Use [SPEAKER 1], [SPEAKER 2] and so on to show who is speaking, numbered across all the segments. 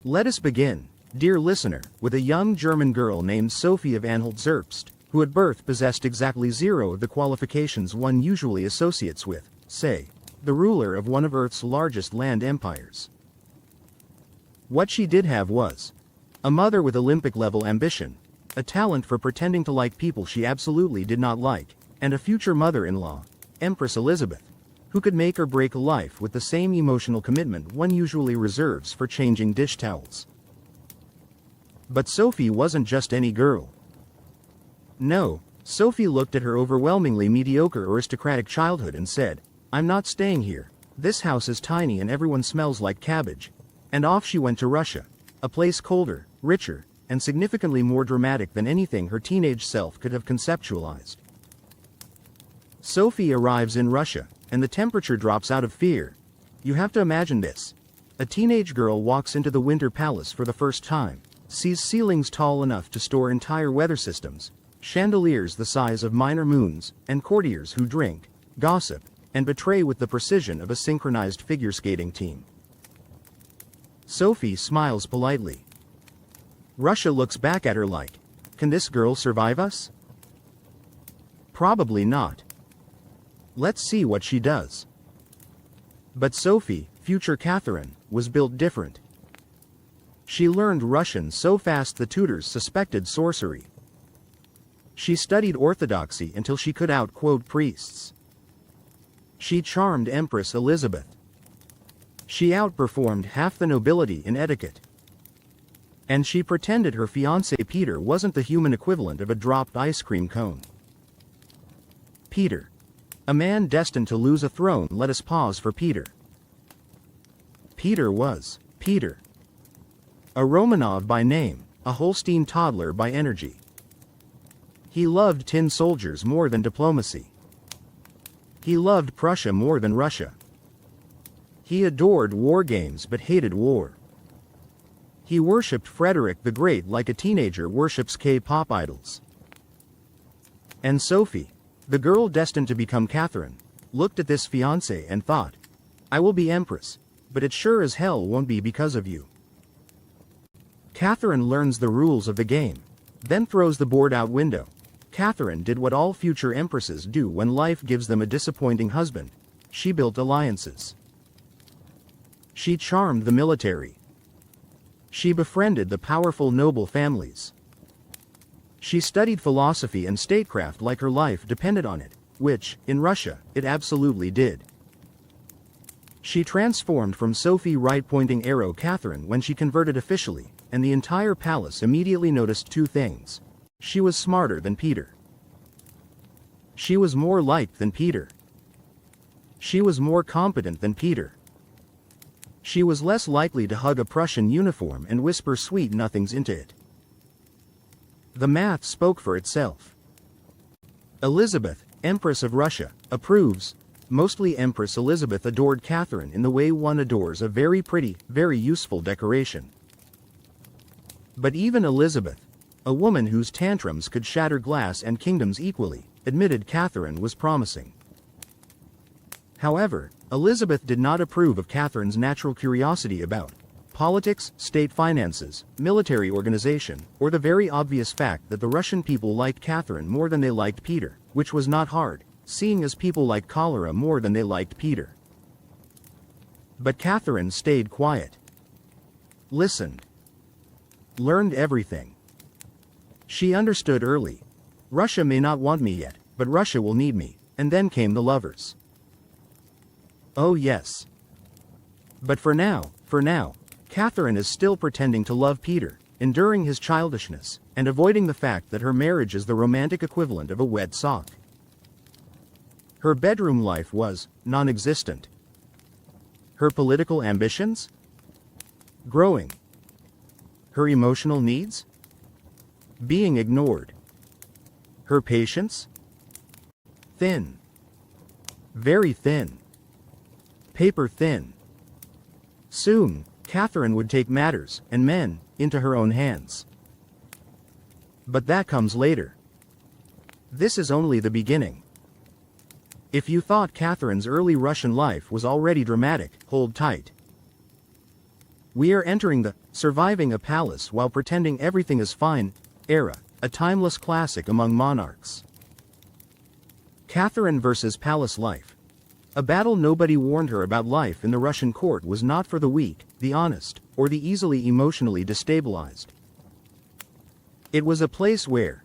[SPEAKER 1] Let us begin, dear listener, with a young German girl named Sophie of Anhalt-Zerbst, who at birth possessed exactly 0 of the qualifications one usually associates with, say, the ruler of one of Earth's largest land empires. What she did have was a mother with Olympic-level ambition, a talent for pretending to like people she absolutely did not like, and a future mother-in-law, Empress Elizabeth, who could make or break a life with the same emotional commitment one usually reserves for changing dish towels. But Sophie wasn't just any girl. No, Sophie looked at her overwhelmingly mediocre aristocratic childhood and said, "I'm not staying here, this house is tiny and everyone smells like cabbage," and off she went to Russia, a place colder, richer, and significantly more dramatic than anything her teenage self could have conceptualized. Sophie arrives in Russia, and the temperature drops out of fear. You have to imagine this. A teenage girl walks into the Winter Palace for the first time, sees ceilings tall enough to store entire weather systems, chandeliers the size of minor moons, and courtiers who drink, gossip, and betray with the precision of a synchronized figure skating team. Sophie smiles politely. Russia looks back at her like, "Can this girl survive us?" Probably not. Let's see what she does. But Sophie, future Catherine, was built different. She learned Russian so fast the tutors suspected sorcery. She studied orthodoxy until she could outquote priests. She charmed Empress Elizabeth. She outperformed half the nobility in etiquette. And she pretended her fiancé Peter wasn't the human equivalent of a dropped ice cream cone. Peter. A man destined to lose a throne. Let us pause for Peter. Peter was Peter. A Romanov by name, a Holstein toddler by energy. He loved tin soldiers more than diplomacy. He loved Prussia more than Russia. He adored war games but hated war. He worshipped Frederick the Great like a teenager worships K-pop idols. And Sophie, the girl destined to become Catherine, looked at this fiancé and thought, "I will be Empress, but it sure as hell won't be because of you." Catherine learns the rules of the game, then throws the board out window. Catherine did what all future empresses do when life gives them a disappointing husband. She built alliances. She charmed the military. She befriended the powerful noble families. She studied philosophy and statecraft like her life depended on it, which, in Russia, it absolutely did. She transformed from Sophie right-pointing arrow Catherine when she converted officially, and the entire palace immediately noticed 2 things. She was smarter than Peter. She was more liked than Peter. She was more competent than Peter. She was less likely to hug a Prussian uniform and whisper sweet nothings into it. The math spoke for itself. Elizabeth, Empress of Russia, approves. Mostly Empress Elizabeth adored Catherine in the way one adores a very pretty, very useful decoration. But even Elizabeth, a woman whose tantrums could shatter glass and kingdoms equally, admitted Catherine was promising. However, Elizabeth did not approve of Catherine's natural curiosity about politics, state finances, military organization, or the very obvious fact that the Russian people liked Catherine more than they liked Peter, which was not hard, seeing as people liked cholera more than they liked Peter. But Catherine stayed quiet. Listened. Learned everything. She understood early. Russia may not want me yet, but Russia will need me, and then came the lovers. Oh yes. But for now, Catherine is still pretending to love Peter, enduring his childishness, and avoiding the fact that her marriage is the romantic equivalent of a wet sock. Her bedroom life was non-existent. Her political ambitions? Growing. Her emotional needs? Being ignored. Her patience? Thin. Very thin. Paper thin. Soon, Catherine would take matters, and men, into her own hands. But that comes later. This is only the beginning. If you thought Catherine's early Russian life was already dramatic, hold tight. We are entering the surviving a palace while pretending everything is fine era, a timeless classic among monarchs. Catherine versus palace life. A battle nobody warned her about. Life in the Russian court was not for the weak, the honest, or the easily emotionally destabilized. It was a place where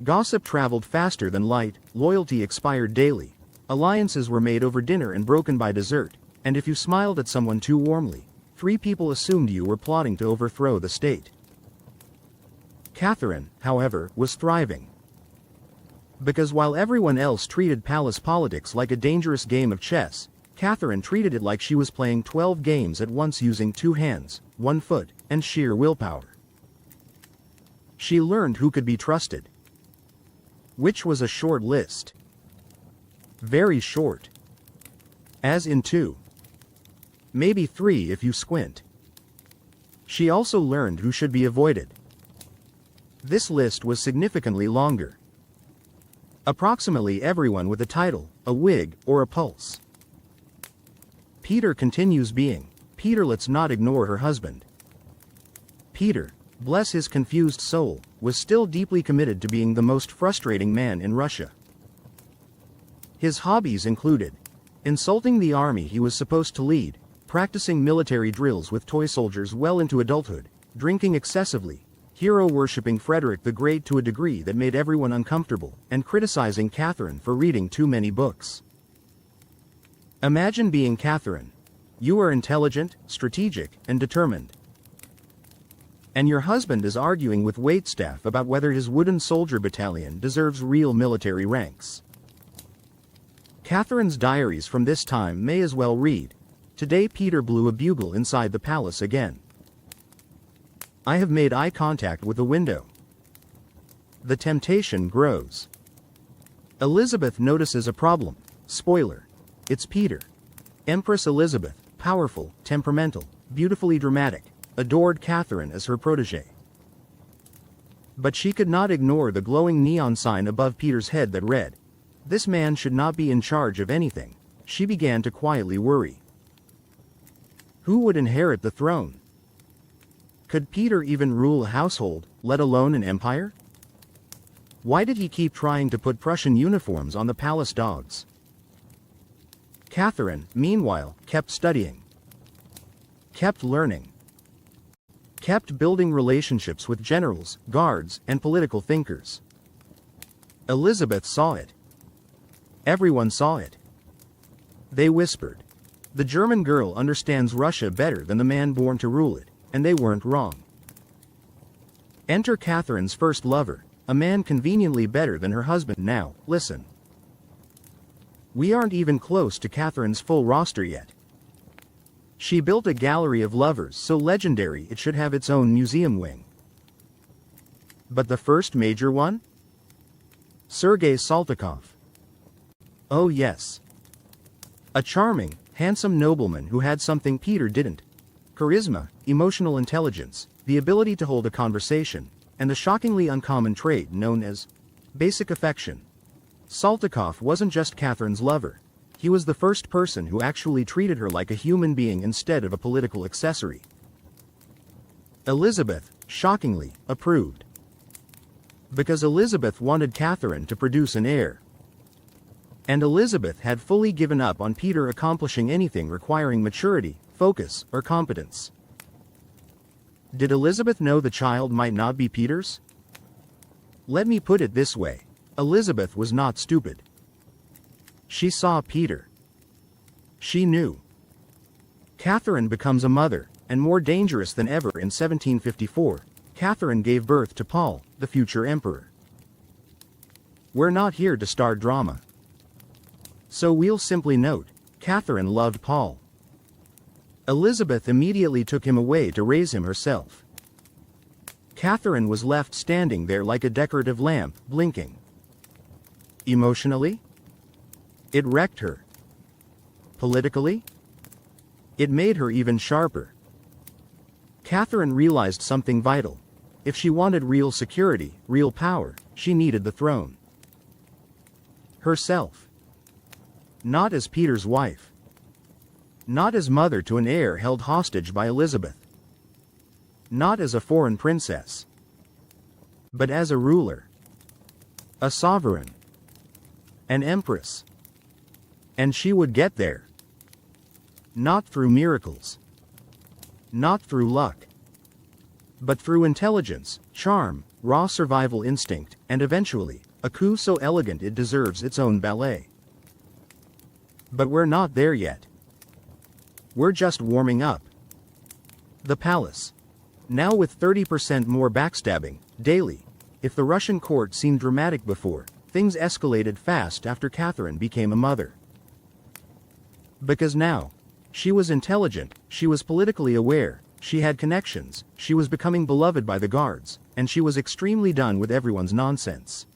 [SPEAKER 1] gossip traveled faster than light, loyalty expired daily, alliances were made over dinner and broken by dessert, and if you smiled at someone too warmly, 3 people assumed you were plotting to overthrow the state. Catherine, however, was thriving. Because while everyone else treated palace politics like a dangerous game of chess, Catherine treated it like she was playing 12 games at once using 2 hands, 1 foot, and sheer willpower. She learned who could be trusted. Which was a short list. Very short. As in 2. Maybe 3 if you squint. She also learned who should be avoided. This list was significantly longer. Approximately everyone with a title, a wig, or a pulse. Peter continues being Peter. Let's not ignore her husband. Peter, bless his confused soul, was still deeply committed to being the most frustrating man in Russia. His hobbies included insulting the army he was supposed to lead, practicing military drills with toy soldiers well into adulthood, drinking excessively, hero-worshipping Frederick the Great to a degree that made everyone uncomfortable, and criticizing Catherine for reading too many books. Imagine being Catherine. You are intelligent, strategic, and determined. And your husband is arguing with waitstaff about whether his wooden soldier battalion deserves real military ranks. Catherine's diaries from this time may as well read, "Today Peter blew a bugle inside the palace again. I have made eye contact with the window. The temptation grows." Elizabeth notices a problem. Spoiler. It's Peter. Empress Elizabeth, powerful, temperamental, beautifully dramatic, adored Catherine as her protégée. But she could not ignore the glowing neon sign above Peter's head that read, "This man should not be in charge of anything." She began to quietly worry. Who would inherit the throne? Could Peter even rule a household, let alone an empire? Why did he keep trying to put Prussian uniforms on the palace dogs? Catherine, meanwhile, kept studying. Kept learning. Kept building relationships with generals, guards, and political thinkers. Elizabeth saw it. Everyone saw it. They whispered, "The German girl understands Russia better than the man born to rule it," and they weren't wrong. Enter Catherine's first lover, a man conveniently better than her husband. Now, listen. We aren't even close to Catherine's full roster yet. She built a gallery of lovers so legendary it should have its own museum wing. But the first major one? Sergei Saltykov. Oh yes. A charming, handsome nobleman who had something Peter didn't. Charisma, emotional intelligence, the ability to hold a conversation, and the shockingly uncommon trait known as basic affection. Saltykov wasn't just Catherine's lover. He was the first person who actually treated her like a human being instead of a political accessory. Elizabeth, shockingly, approved. Because Elizabeth wanted Catherine to produce an heir. And Elizabeth had fully given up on Peter accomplishing anything requiring maturity, focus, or competence. Did Elizabeth know the child might not be Peter's? Let me put it this way. Elizabeth was not stupid. She saw Peter. She knew. Catherine becomes a mother, and more dangerous than ever in 1754, Catherine gave birth to Paul, the future emperor. We're not here to start drama. So we'll simply note, Catherine loved Paul. Elizabeth immediately took him away to raise him herself. Catherine was left standing there like a decorative lamp, blinking. Emotionally? It wrecked her. Politically? It made her even sharper. Catherine realized something vital. If she wanted real security, real power, she needed the throne. Herself. Not as Peter's wife. Not as mother to an heir held hostage by Elizabeth. not as a foreign princess, but as a ruler, a sovereign, an empress. And she would get there. Not through miracles, not through luck, but through intelligence, charm, raw survival instinct, and eventually, a coup so elegant it deserves its own ballet. But we're not there yet. We're just warming up. The palace. Now with 30% more backstabbing, daily. If the Russian court seemed dramatic before, things escalated fast after Catherine became a mother. Because now, she was intelligent, she was politically aware, she had connections, she was becoming beloved by the guards, and she was extremely done with everyone's nonsense.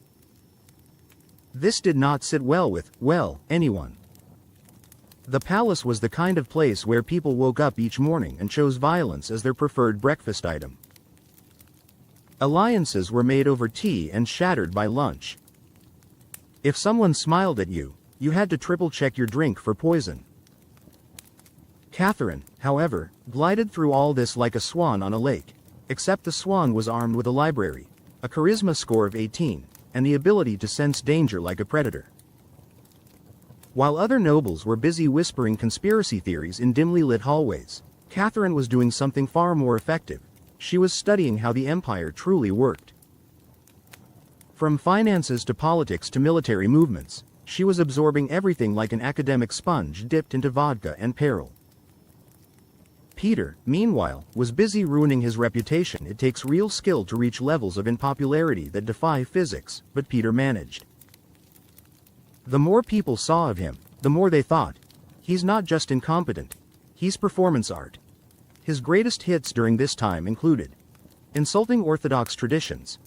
[SPEAKER 1] This did not sit well with, well, anyone. The palace was the kind of place where people woke up each morning and chose violence as their preferred breakfast item. Alliances were made over tea and shattered by lunch. If someone smiled at you, you had to triple-check your drink for poison. Catherine, however, glided through all this like a swan on a lake, except the swan was armed with a library, a charisma score of 18, and the ability to sense danger like a predator. While other nobles were busy whispering conspiracy theories in dimly lit hallways, Catherine was doing something far more effective. She was studying how the empire truly worked. From finances to politics to military movements, she was absorbing everything like an academic sponge dipped into vodka and peril. Peter, meanwhile, was busy ruining his reputation. It takes real skill to reach levels of unpopularity that defy physics, but Peter managed. The more people saw of him, the more they thought, he's not just incompetent, he's performance art. His greatest hits during this time included insulting Orthodox traditions,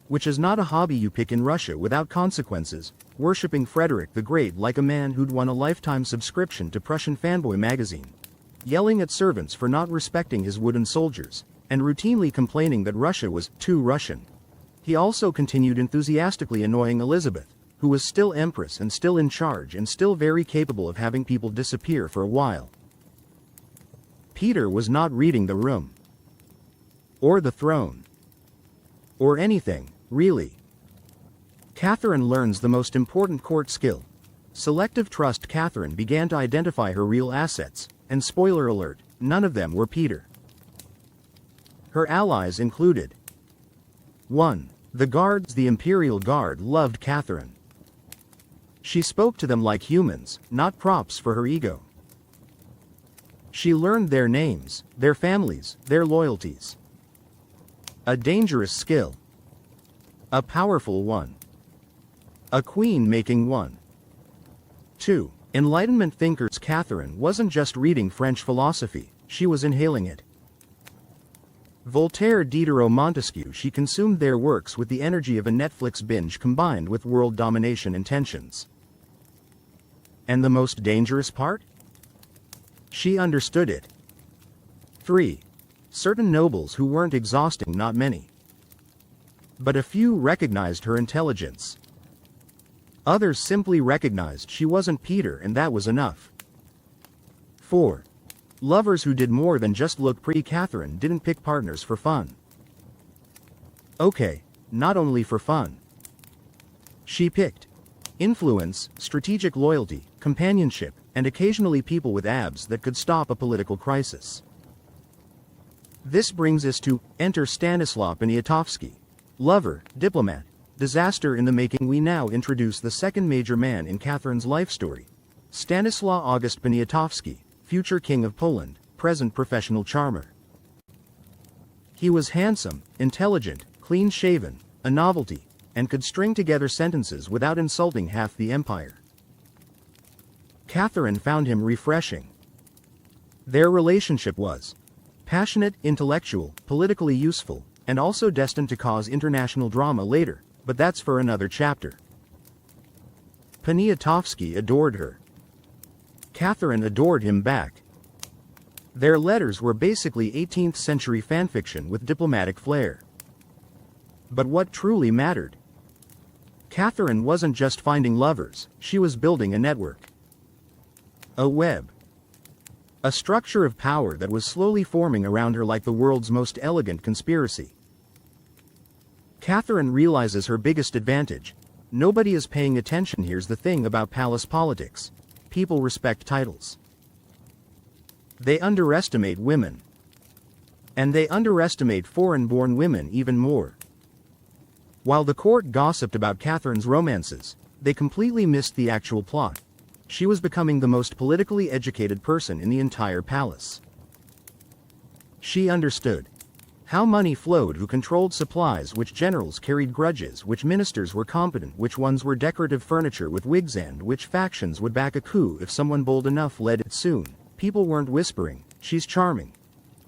[SPEAKER 1] which is not a hobby you pick in Russia without consequences, worshipping Frederick the Great like a man who'd won a lifetime subscription to Prussian Fanboy magazine, yelling at servants for not respecting his wooden soldiers, and routinely complaining that Russia was too Russian. He also continued enthusiastically annoying Elizabeth, who was still Empress and still in charge and still very capable of having people disappear for a while. Peter was not reading the room. Or the throne. Or anything, really. Catherine learns the most important court skill. Selective trust. Catherine began to identify her real assets, and spoiler alert, none of them were Peter. Her allies included 1. The guards. The Imperial Guard loved Catherine. She spoke to them like humans, not props for her ego. She learned their names, their families, their loyalties. A dangerous skill. A powerful one. A queen-making one. 2. Enlightenment thinkers. Catherine wasn't just reading French philosophy, she was inhaling it. Voltaire, Diderot, Montesquieu. She consumed their works with the energy of a Netflix binge combined with world domination intentions. And the most dangerous part? She understood it. 3. Certain nobles who weren't exhausting. Not many. But a few recognized her intelligence. Others simply recognized she wasn't Peter, and that was enough. 4. Lovers who did more than just look pretty. Catherine didn't pick partners for fun. Okay, not only for fun. She picked influence, strategic loyalty, companionship, and occasionally people with abs that could stop a political crisis. This brings us to enter Stanislaw Poniatowski. Lover, diplomat, disaster in the making. We now introduce the second major man in Catherine's life story. Stanislaw August Poniatowski, future king of Poland, present professional charmer. He was handsome, intelligent, clean-shaven, a novelty, and could string together sentences without insulting half the empire. Catherine found him refreshing. Their relationship was passionate, intellectual, politically useful, and also destined to cause international drama later, but that's for another chapter. Poniatowski adored her. Catherine adored him back. Their letters were basically 18th century fanfiction with diplomatic flair. But what truly mattered? Catherine wasn't just finding lovers, she was building a network. A web. A structure of power that was slowly forming around her like the world's most elegant conspiracy. Catherine realizes her biggest advantage. Nobody is paying attention. Here's the thing about palace politics. People respect titles. They underestimate women. And they underestimate foreign-born women even more. While the court gossiped about Catherine's romances, they completely missed the actual plot. She was becoming the most politically educated person in the entire palace. She understood how money flowed, who controlled supplies, which generals carried grudges, which ministers were competent, which ones were decorative furniture with wigs, and which factions would back a coup if someone bold enough led it soon. People weren't whispering, "She's charming."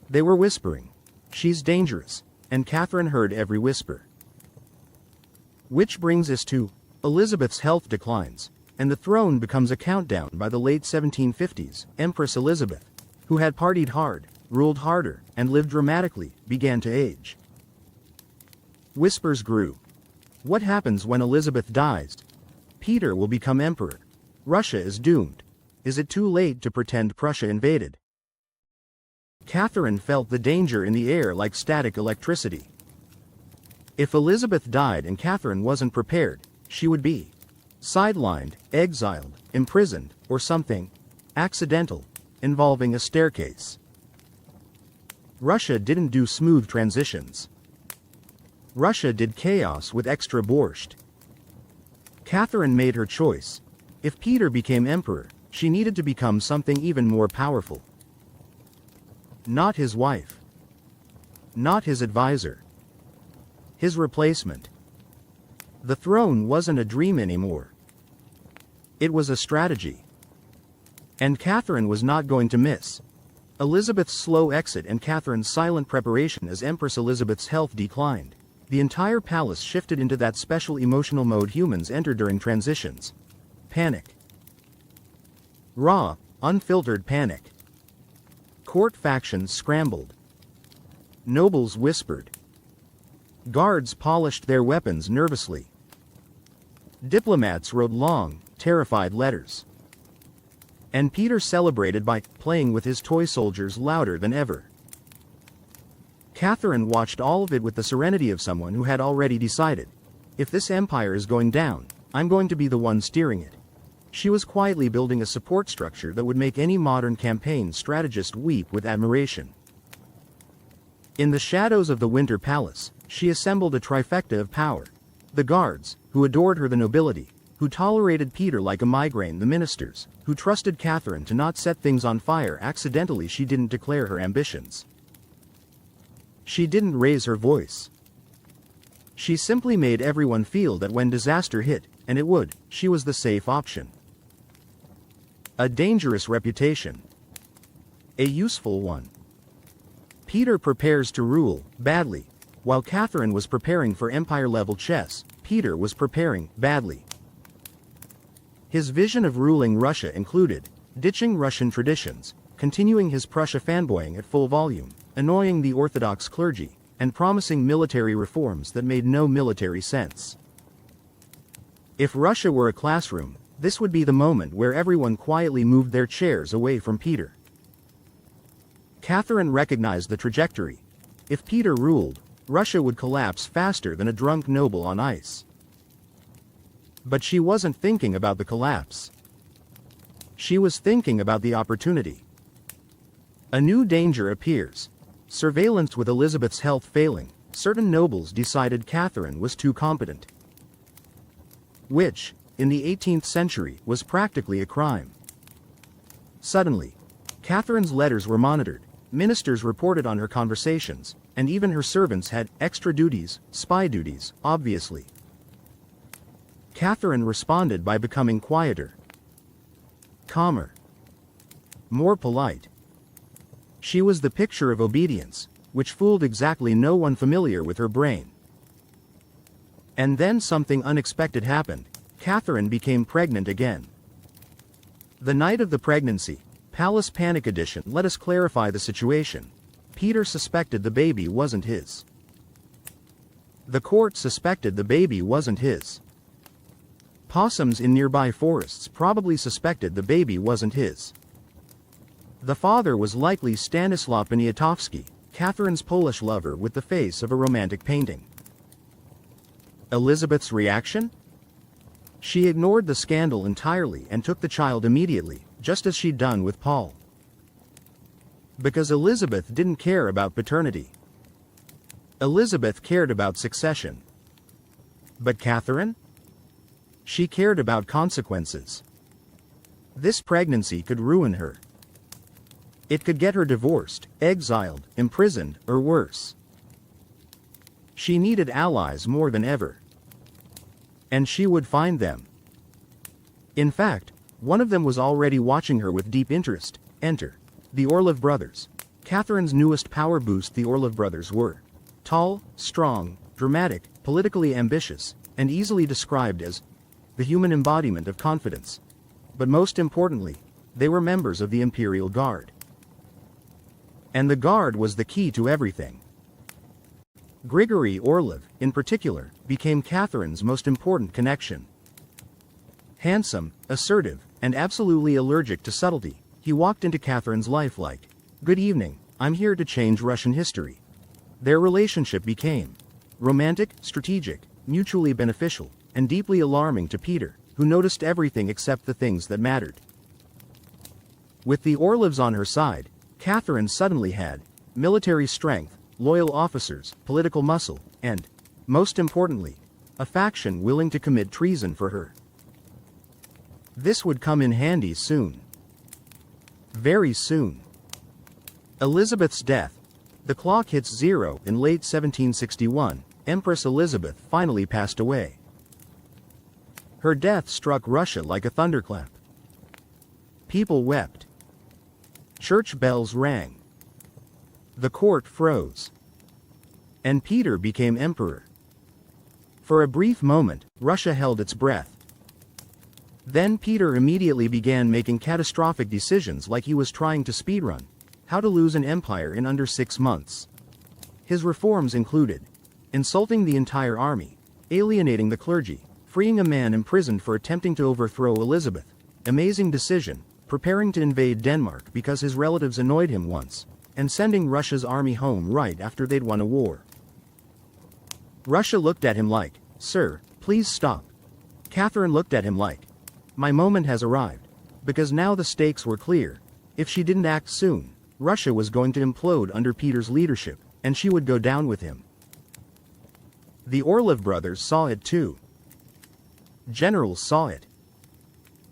[SPEAKER 1] They were whispering, "She's dangerous," and Catherine heard every whisper. Which brings us to Elizabeth's health declines, and the throne becomes a countdown. By the late 1750s, Empress Elizabeth, who had partied hard, ruled harder, and lived dramatically, began to age. Whispers grew. What happens when Elizabeth dies? Peter will become emperor. Russia is doomed. Is it too late to pretend Prussia invaded? Catherine felt the danger in the air like static electricity. If Elizabeth died and Catherine wasn't prepared, she would be sidelined, exiled, imprisoned, or something accidental, involving a staircase. Russia didn't do smooth transitions. Russia did chaos with extra borscht. Catherine made her choice. If Peter became emperor, she needed to become something even more powerful. Not his wife. Not his advisor. His replacement. The throne wasn't a dream anymore. It was a strategy. And Catherine was not going to miss Elizabeth's slow exit and Catherine's silent preparation as Empress Elizabeth's health declined. The entire palace shifted into that special emotional mode humans enter during transitions. Panic. Raw, unfiltered panic. Court factions scrambled. Nobles whispered. Guards polished their weapons nervously. Diplomats wrote long, terrified letters. And Peter celebrated by playing with his toy soldiers louder than ever. Catherine watched all of it with the serenity of someone who had already decided, if this empire is going down, I'm going to be the one steering it. She was quietly building a support structure that would make any modern campaign strategist weep with admiration. In the shadows of the Winter Palace, she assembled a trifecta of power. The guards, who adored her, the nobility, who tolerated Peter like a migraine, the ministers, who trusted Catherine to not set things on fire accidentally. She didn't declare her ambitions. She didn't raise her voice. She simply made everyone feel that when disaster hit, and it would, she was the safe option. A dangerous reputation. A useful one. Peter prepares to rule, badly. While Catherine was preparing for empire-level chess, Peter was preparing, badly. His vision of ruling Russia included ditching Russian traditions, continuing his Prussia fanboying at full volume, annoying the Orthodox clergy, and promising military reforms that made no military sense. If Russia were a classroom, this would be the moment where everyone quietly moved their chairs away from Peter. Catherine recognized the trajectory. If Peter ruled, Russia would collapse faster than a drunk noble on ice. But she wasn't thinking about the collapse. She was thinking about the opportunity. A new danger appears. Surveillance. With Elizabeth's health failing, certain nobles decided Catherine was too competent. Which, in the 18th century, was practically a crime. Suddenly, Catherine's letters were monitored, ministers reported on her conversations, and even her servants had extra duties, spy duties, obviously. Catherine responded by becoming quieter, calmer, more polite. She was the picture of obedience, which fooled exactly no one familiar with her brain. And then something unexpected happened. Catherine became pregnant again. The night of the pregnancy, Palace Panic Edition. Let us clarify the situation. Peter suspected the baby wasn't his. The court suspected the baby wasn't his. Possums in nearby forests probably suspected the baby wasn't his. The father was likely Stanislaw Poniatowski, Catherine's Polish lover with the face of a romantic painting. Elizabeth's reaction? She ignored the scandal entirely and took the child immediately, just as she'd done with Paul. Because Elizabeth didn't care about paternity. Elizabeth cared about succession. But Catherine? She cared about consequences. This pregnancy could ruin her. It could get her divorced, exiled, imprisoned, or worse. She needed allies more than ever. And she would find them. In fact, one of them was already watching her with deep interest. Enter the Orlov brothers. Catherine's newest power boost. The Orlov brothers were tall, strong, dramatic, politically ambitious, and easily described as the human embodiment of confidence. But most importantly, they were members of the Imperial Guard. And the Guard was the key to everything. Grigory Orlov, in particular, became Catherine's most important connection. Handsome, assertive, and absolutely allergic to subtlety, he walked into Catherine's life like, "Good evening, I'm here to change Russian history." Their relationship became romantic, strategic, mutually beneficial, and deeply alarming to Peter, who noticed everything except the things that mattered. With the Orlovs on her side, Catherine suddenly had military strength, loyal officers, political muscle, and, most importantly, a faction willing to commit treason for her. This would come in handy soon. Very soon. Elizabeth's death. The clock hits zero in late 1761. Empress Elizabeth finally passed away. Her death struck Russia like a thunderclap. People wept. Church bells rang. The court froze. And Peter became emperor. For a brief moment, Russia held its breath. Then Peter immediately began making catastrophic decisions like he was trying to speedrun how to lose an empire in under 6 months. His reforms included insulting the entire army, alienating the clergy, freeing a man imprisoned for attempting to overthrow Elizabeth, amazing decision, preparing to invade Denmark because his relatives annoyed him once, and sending Russia's army home right after they'd won a war. Russia looked at him like, "Sir, please stop." Catherine looked at him like, "My moment has arrived." Because now the stakes were clear. If she didn't act soon, Russia was going to implode under Peter's leadership, and she would go down with him. The Orlov brothers saw it too. Generals saw it.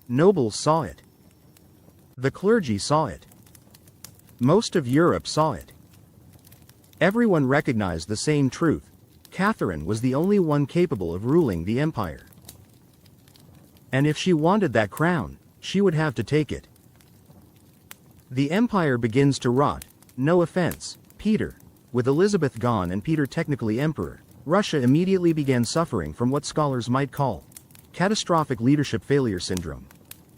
[SPEAKER 1] Nobles saw it. The clergy saw it. Most of Europe saw it. Everyone recognized the same truth. Catherine was the only one capable of ruling the empire. And if she wanted that crown, she would have to take it. The empire begins to rot. No offense, Peter. With Elizabeth gone and Peter technically emperor, Russia immediately began suffering from what scholars might call catastrophic leadership failure syndrome.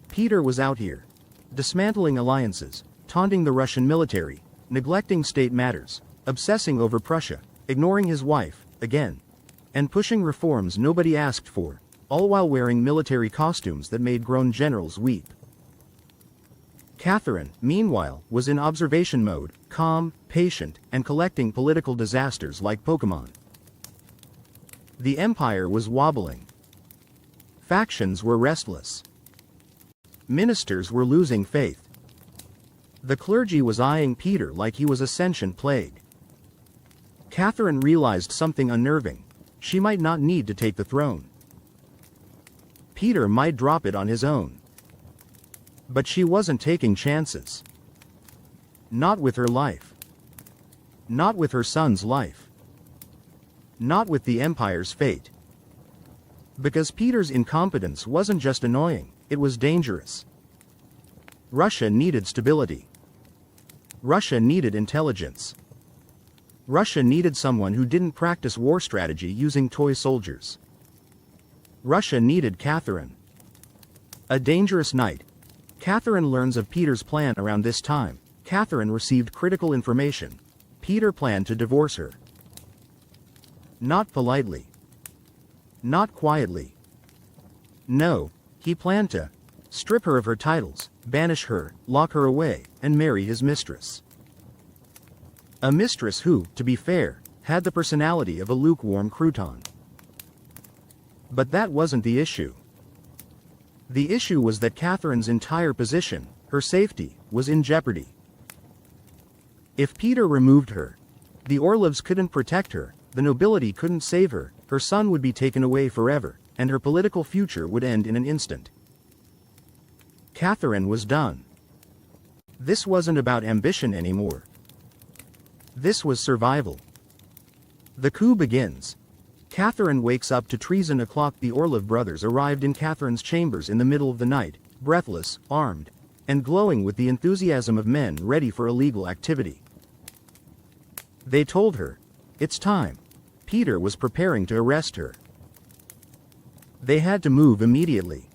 [SPEAKER 1] Peter was out here, dismantling alliances, taunting the Russian military, neglecting state matters, obsessing over Prussia, ignoring his wife, again, and pushing reforms nobody asked for, all while wearing military costumes that made grown generals weep. Catherine, meanwhile, was in observation mode, calm, patient, and collecting political disasters like Pokemon. The empire was wobbling. Factions were restless. Ministers were losing faith. The clergy was eyeing Peter like he was a sentient plague. Catherine realized something unnerving. She might not need to take the throne. Peter might drop it on his own. But she wasn't taking chances. Not with her life. Not with her son's life. Not with the empire's fate. Because Peter's incompetence wasn't just annoying, it was dangerous. Russia needed stability. Russia needed intelligence. Russia needed someone who didn't practice war strategy using toy soldiers. Russia needed Catherine. A dangerous night. Catherine learns of Peter's plan around this time. Catherine received critical information. Peter planned to divorce her. Not politely. Not quietly. No, he planned to strip her of her titles, banish her, lock her away, and marry his mistress. A mistress who, to be fair, had the personality of a lukewarm crouton. But that wasn't the issue. The issue was that Catherine's entire position, her safety, was in jeopardy. If Peter removed her, the Orlovs couldn't protect her, the nobility couldn't save her, her son would be taken away forever, and her political future would end in an instant. Catherine was done. This wasn't about ambition anymore. This was survival. The coup begins. Catherine wakes up to treason o'clock. The Orlov brothers arrived in Catherine's chambers in the middle of the night, breathless, armed, and glowing with the enthusiasm of men ready for illegal activity. They told her, "It's time." Peter was preparing to arrest her. They had to move immediately.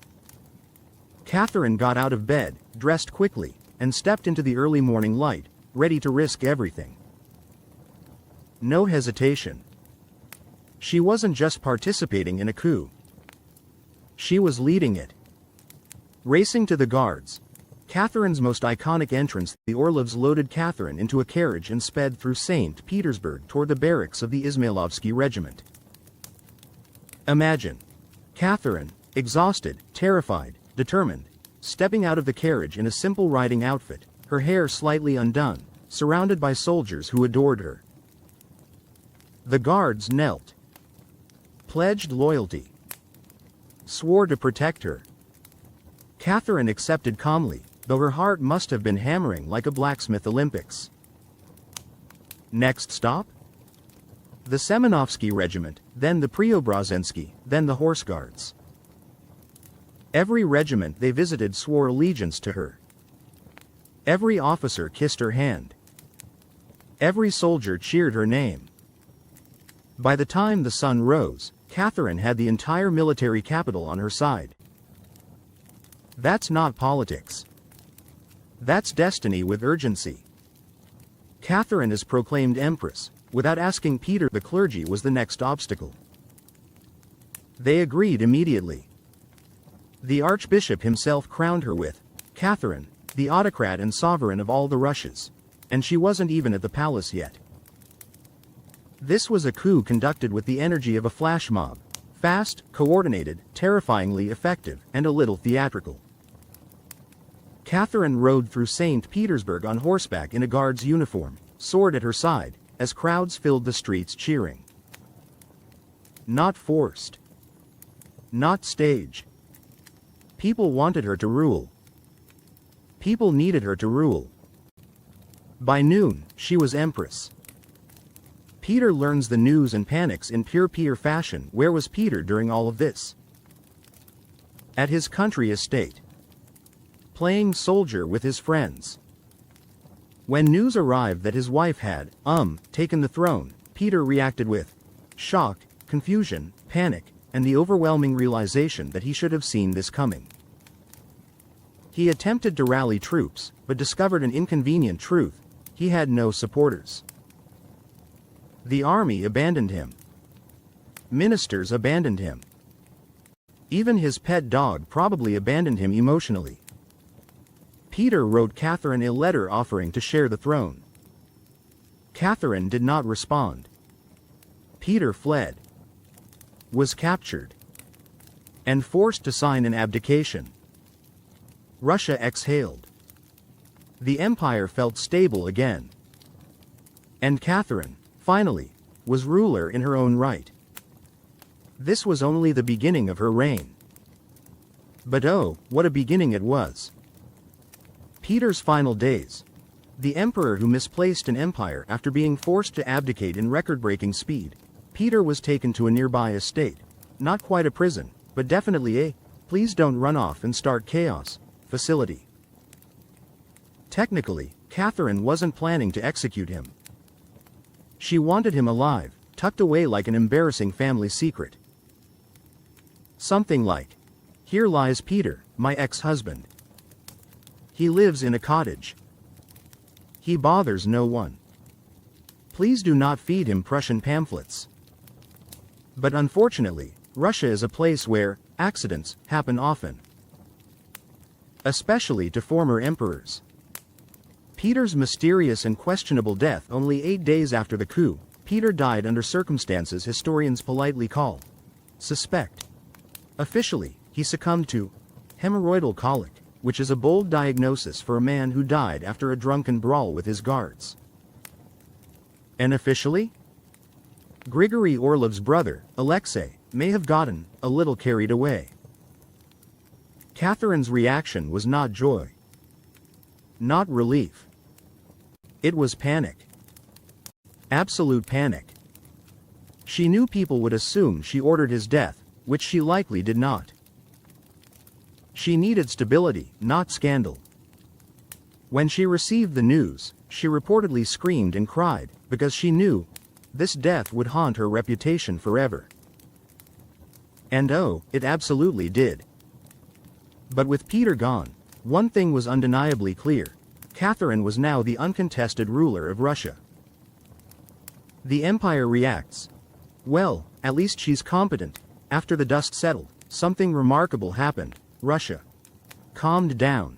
[SPEAKER 1] Catherine got out of bed, dressed quickly, and stepped into the early morning light, ready to risk everything. No hesitation. She wasn't just participating in a coup. She was leading it. Racing to the guards, Catherine's most iconic entrance, the Orlovs loaded Catherine into a carriage and sped through St. Petersburg toward the barracks of the Izmailovsky regiment. Imagine Catherine, exhausted, terrified, determined, stepping out of the carriage in a simple riding outfit, her hair slightly undone, surrounded by soldiers who adored her. The guards knelt, pledged loyalty, swore to protect her. Catherine accepted calmly, though her heart must have been hammering like a blacksmith Olympics. Next stop? The Semenovsky regiment, then the Preobrazhensky, then the Horse Guards. Every regiment they visited swore allegiance to her. Every officer kissed her hand. Every soldier cheered her name. By the time the sun rose, Catherine had the entire military capital on her side. That's not politics. That's destiny with urgency. Catherine is proclaimed Empress. Without asking Peter, the clergy was the next obstacle. They agreed immediately. The Archbishop himself crowned her with Catherine, the autocrat and sovereign of all the Russias. And she wasn't even at the palace yet. This was a coup conducted with the energy of a flash mob. Fast, coordinated, terrifyingly effective, and a little theatrical. Catherine rode through St. Petersburg on horseback in a guard's uniform, sword at her side, as crowds filled the streets cheering. Not forced. Not staged. People wanted her to rule. People needed her to rule. By noon, she was Empress. Peter learns the news and panics in pure Peter fashion. Where was Peter during all of this? At his country estate. Playing soldier with his friends. When news arrived that his wife had, taken the throne, Peter reacted with shock, confusion, panic, and the overwhelming realization that he should have seen this coming. He attempted to rally troops, but discovered an inconvenient truth: he had no supporters. The army abandoned him. Ministers abandoned him. Even his pet dog probably abandoned him emotionally. Peter wrote Catherine a letter offering to share the throne. Catherine did not respond. Peter fled, was captured, and forced to sign an abdication. Russia exhaled. The empire felt stable again. And Catherine, finally, was ruler in her own right. This was only the beginning of her reign. But oh, what a beginning it was. Peter's final days. The emperor who misplaced an empire after being forced to abdicate in record-breaking speed. Peter was taken to a nearby estate. Not quite a prison, but definitely a "please don't run off and start chaos" facility. Technically, Catherine wasn't planning to execute him. She wanted him alive, tucked away like an embarrassing family secret. Something like, "Here lies Peter, my ex-husband. He lives in a cottage. He bothers no one. Please do not feed him Prussian pamphlets." But unfortunately, Russia is a place where accidents happen often. especially to former emperors. Peter's mysterious and questionable death only 8 days after the coup. Peter died under circumstances historians politely call suspect. Officially, he succumbed to hemorrhoidal colic, which is a bold diagnosis for a man who died after a drunken brawl with his guards. And officially, Grigory Orlov's brother, Alexei, may have gotten a little carried away. Catherine's reaction was not joy, not relief. It was panic. Absolute panic. She knew people would assume she ordered his death, which she likely did not. She needed stability, not scandal. When she received the news, she reportedly screamed and cried, because she knew this death would haunt her reputation forever. And oh, it absolutely did. But with Peter gone, one thing was undeniably clear. Catherine was now the uncontested ruler of Russia. The empire reacts. Well, at least she's competent. After the dust settled, something remarkable happened. Russia calmed down.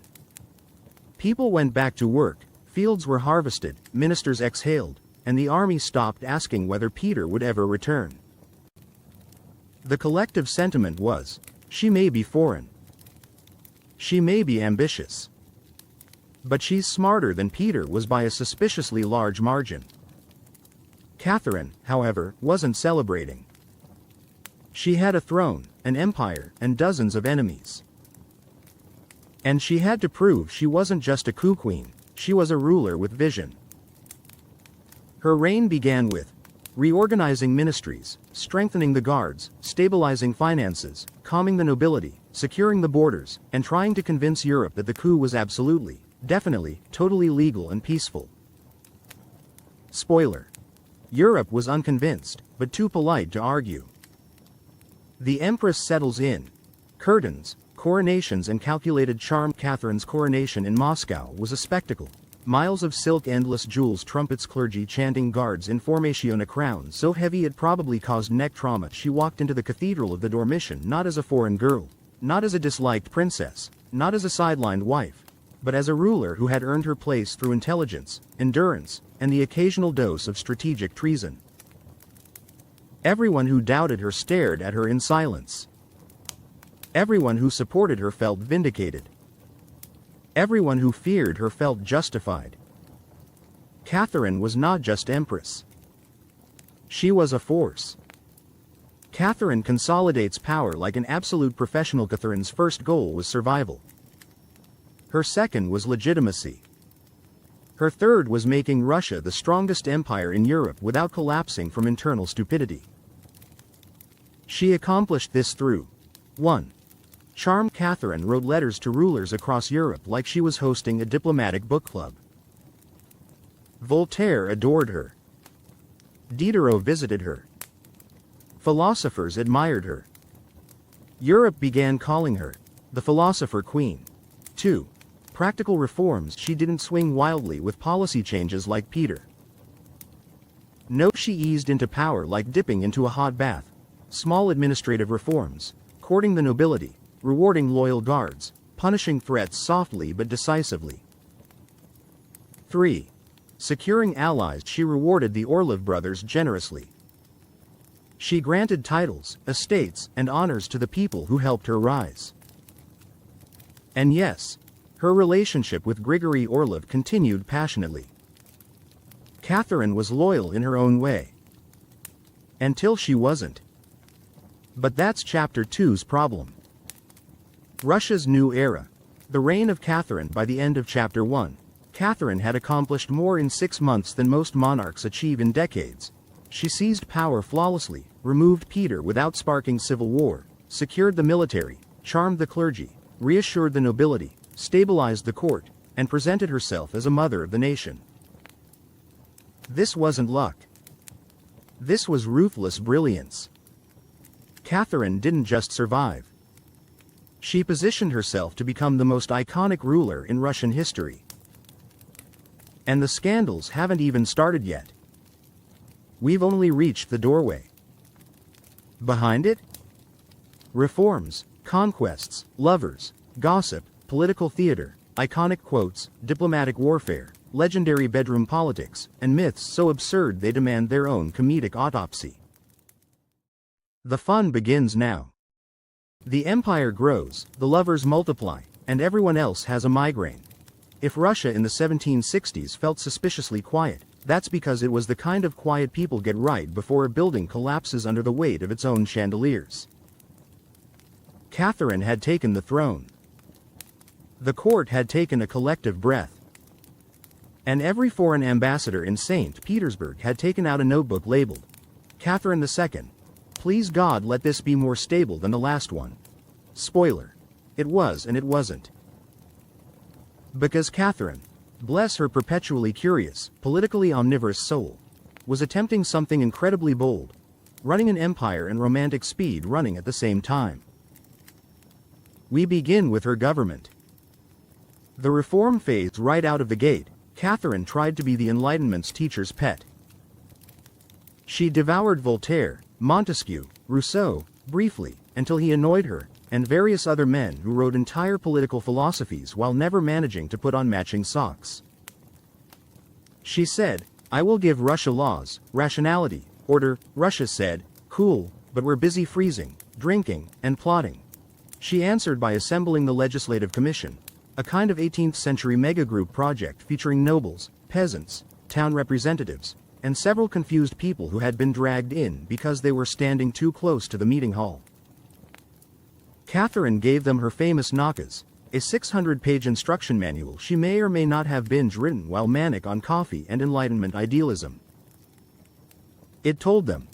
[SPEAKER 1] People went back to work, fields were harvested, ministers exhaled, and the army stopped asking whether Peter would ever return. The collective sentiment was, she may be foreign. She may be ambitious. But she's smarter than Peter was by a suspiciously large margin. Catherine, however, wasn't celebrating. She had a throne, an empire, and dozens of enemies. And she had to prove she wasn't just a coup queen, she was a ruler with vision. Her reign began with reorganizing ministries, strengthening the guards, stabilizing finances, calming the nobility, securing the borders, and trying to convince Europe that the coup was absolutely, definitely, totally legal and peaceful. Spoiler. Europe was unconvinced, but too polite to argue. The Empress settles in. Curtains, coronations and calculated charm. Catherine's coronation in Moscow was a spectacle. Miles of silk, endless jewels, trumpets, clergy chanting, guards in formation, a crown so heavy it probably caused neck trauma. She walked into the cathedral of the Dormition not as a foreign girl, not as a disliked princess, not as a sidelined wife, but as a ruler who had earned her place through intelligence, endurance, and the occasional dose of strategic treason. Everyone who doubted her stared at her in silence. Everyone who supported her felt vindicated. Everyone who feared her felt justified. Catherine was not just Empress. She was a force. Catherine consolidates power like an absolute professional. Catherine's first goal was survival. Her second was legitimacy. Her third was making Russia the strongest empire in Europe without collapsing from internal stupidity. She accomplished this through 1. Charm. Catherine wrote letters to rulers across Europe like she was hosting a diplomatic book club. Voltaire adored her. Diderot visited her. Philosophers admired her. Europe began calling her the philosopher queen. 2. Practical reforms. She didn't swing wildly with policy changes like Peter. No, she eased into power like dipping into a hot bath. Small administrative reforms, courting the nobility, rewarding loyal guards, punishing threats softly but decisively. 3. Securing allies. She rewarded the Orlov brothers generously. She granted titles, estates, and honors to the people who helped her rise. And yes, her relationship with Grigory Orlov continued passionately. Catherine was loyal in her own way. Until she wasn't. But that's Chapter 2's problem. Russia's new era. The reign of Catherine. By the end of Chapter 1, Catherine had accomplished more in 6 months than most monarchs achieve in decades. She seized power flawlessly, removed Peter without sparking civil war, secured the military, charmed the clergy, reassured the nobility, stabilized the court, and presented herself as a mother of the nation. This wasn't luck. This was ruthless brilliance. Catherine didn't just survive. She positioned herself to become the most iconic ruler in Russian history. And the scandals haven't even started yet. We've only reached the doorway. Behind it? Reforms, conquests, lovers, gossip, political theater, iconic quotes, diplomatic warfare, legendary bedroom politics, and myths so absurd they demand their own comedic autopsy. The fun begins now. The empire grows, the lovers multiply, and everyone else has a migraine. If Russia in the 1760s felt suspiciously quiet, that's because it was the kind of quiet people get right before a building collapses under the weight of its own chandeliers. Catherine had taken the throne. The court had taken a collective breath. And every foreign ambassador in St. Petersburg had taken out a notebook labeled, Catherine II. Please God let this be more stable than the last one. Spoiler. It was and it wasn't. Because Catherine, bless her perpetually curious, politically omnivorous soul, was attempting something incredibly bold, running an empire and romantic speed running at the same time. We begin with her government. The reform phase right out of the gate, Catherine tried to be the Enlightenment's teacher's pet. She devoured Voltaire, Montesquieu, Rousseau, briefly, until he annoyed her, and various other men who wrote entire political philosophies while never managing to put on matching socks. She said, I will give Russia laws, rationality, order. Russia said, cool, but we're busy freezing, drinking, and plotting. She answered by assembling the Legislative Commission, a kind of 18th century megagroup project featuring nobles, peasants, town representatives, and several confused people who had been dragged in because they were standing too close to the meeting hall. Catherine gave them her famous Nakas, a 600-page instruction manual she may or may not have binge-written while manic on coffee and Enlightenment idealism. It told them,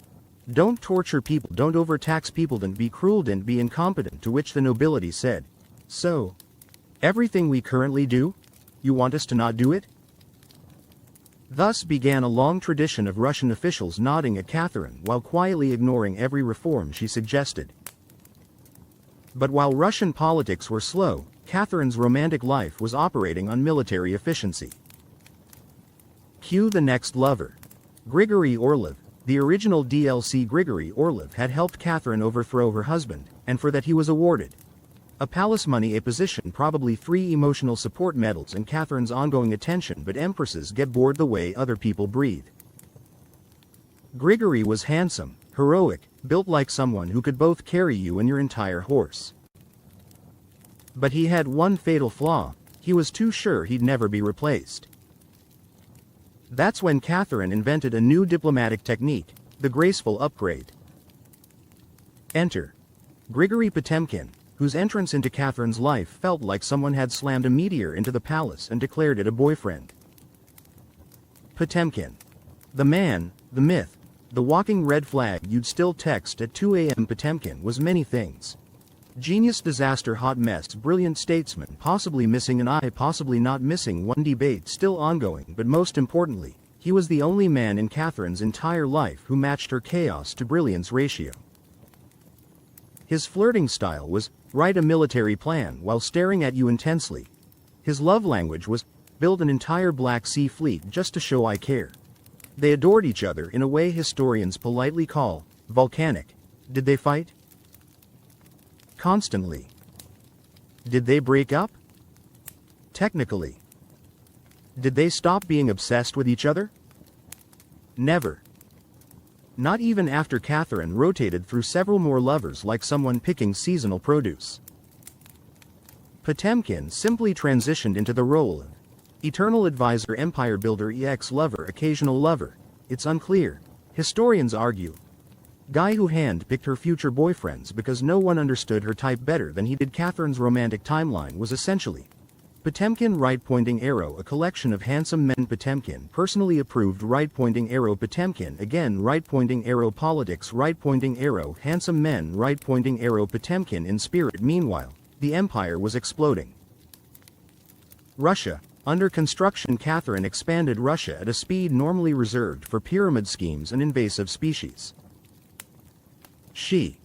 [SPEAKER 1] don't torture people, don't overtax people, don't be cruel, don't be incompetent, to which the nobility said, so, everything we currently do? You want us to not do it? Thus began a long tradition of Russian officials nodding at Catherine while quietly ignoring every reform she suggested. But while Russian politics were slow, Catherine's romantic life was operating on military efficiency. Cue the next lover. Grigory Orlov, the original DLC. Grigory Orlov had helped Catherine overthrow her husband, and for that he was awarded a palace money, a position, probably 3 emotional support medals, and Catherine's ongoing attention. But empresses get bored the way other people breathe. Grigory was handsome, heroic, built like someone who could both carry you and your entire horse. But he had one fatal flaw: he was too sure he'd never be replaced. That's when Catherine invented a new diplomatic technique, the graceful upgrade. Enter Grigory Potemkin, whose entrance into Catherine's life felt like someone had slammed a meteor into the palace and declared it a boyfriend. Potemkin. The man, the myth, the walking red flag you'd still text at 2 a.m. Potemkin was many things. Genius, disaster, hot mess, brilliant statesman, possibly missing an eye, possibly not missing one, debate still ongoing, but most importantly, he was the only man in Catherine's entire life who matched her chaos to brilliance ratio. His flirting style was, write a military plan while staring at you intensely. His love language was, build an entire Black Sea fleet just to show I care. They adored each other in a way historians politely call volcanic. Did they fight? Constantly. Did they break up? Technically. Did they stop being obsessed with each other? Never. Not even after Catherine rotated through several more lovers like someone picking seasonal produce. Potemkin simply transitioned into the role of eternal advisor, empire builder, ex-lover, occasional lover. It's unclear. Historians argue. Guy who hand-picked her future boyfriends because no one understood her type better than he did. Catherine's romantic timeline was essentially Potemkin right-pointing arrow, a collection of handsome men. Potemkin personally approved right-pointing arrow. Potemkin again right-pointing arrow, politics right-pointing arrow, handsome men right-pointing arrow. Potemkin in spirit. Meanwhile, the empire was exploding. Russia, under construction. Catherine expanded Russia at a speed normally reserved for pyramid schemes and invasive species. She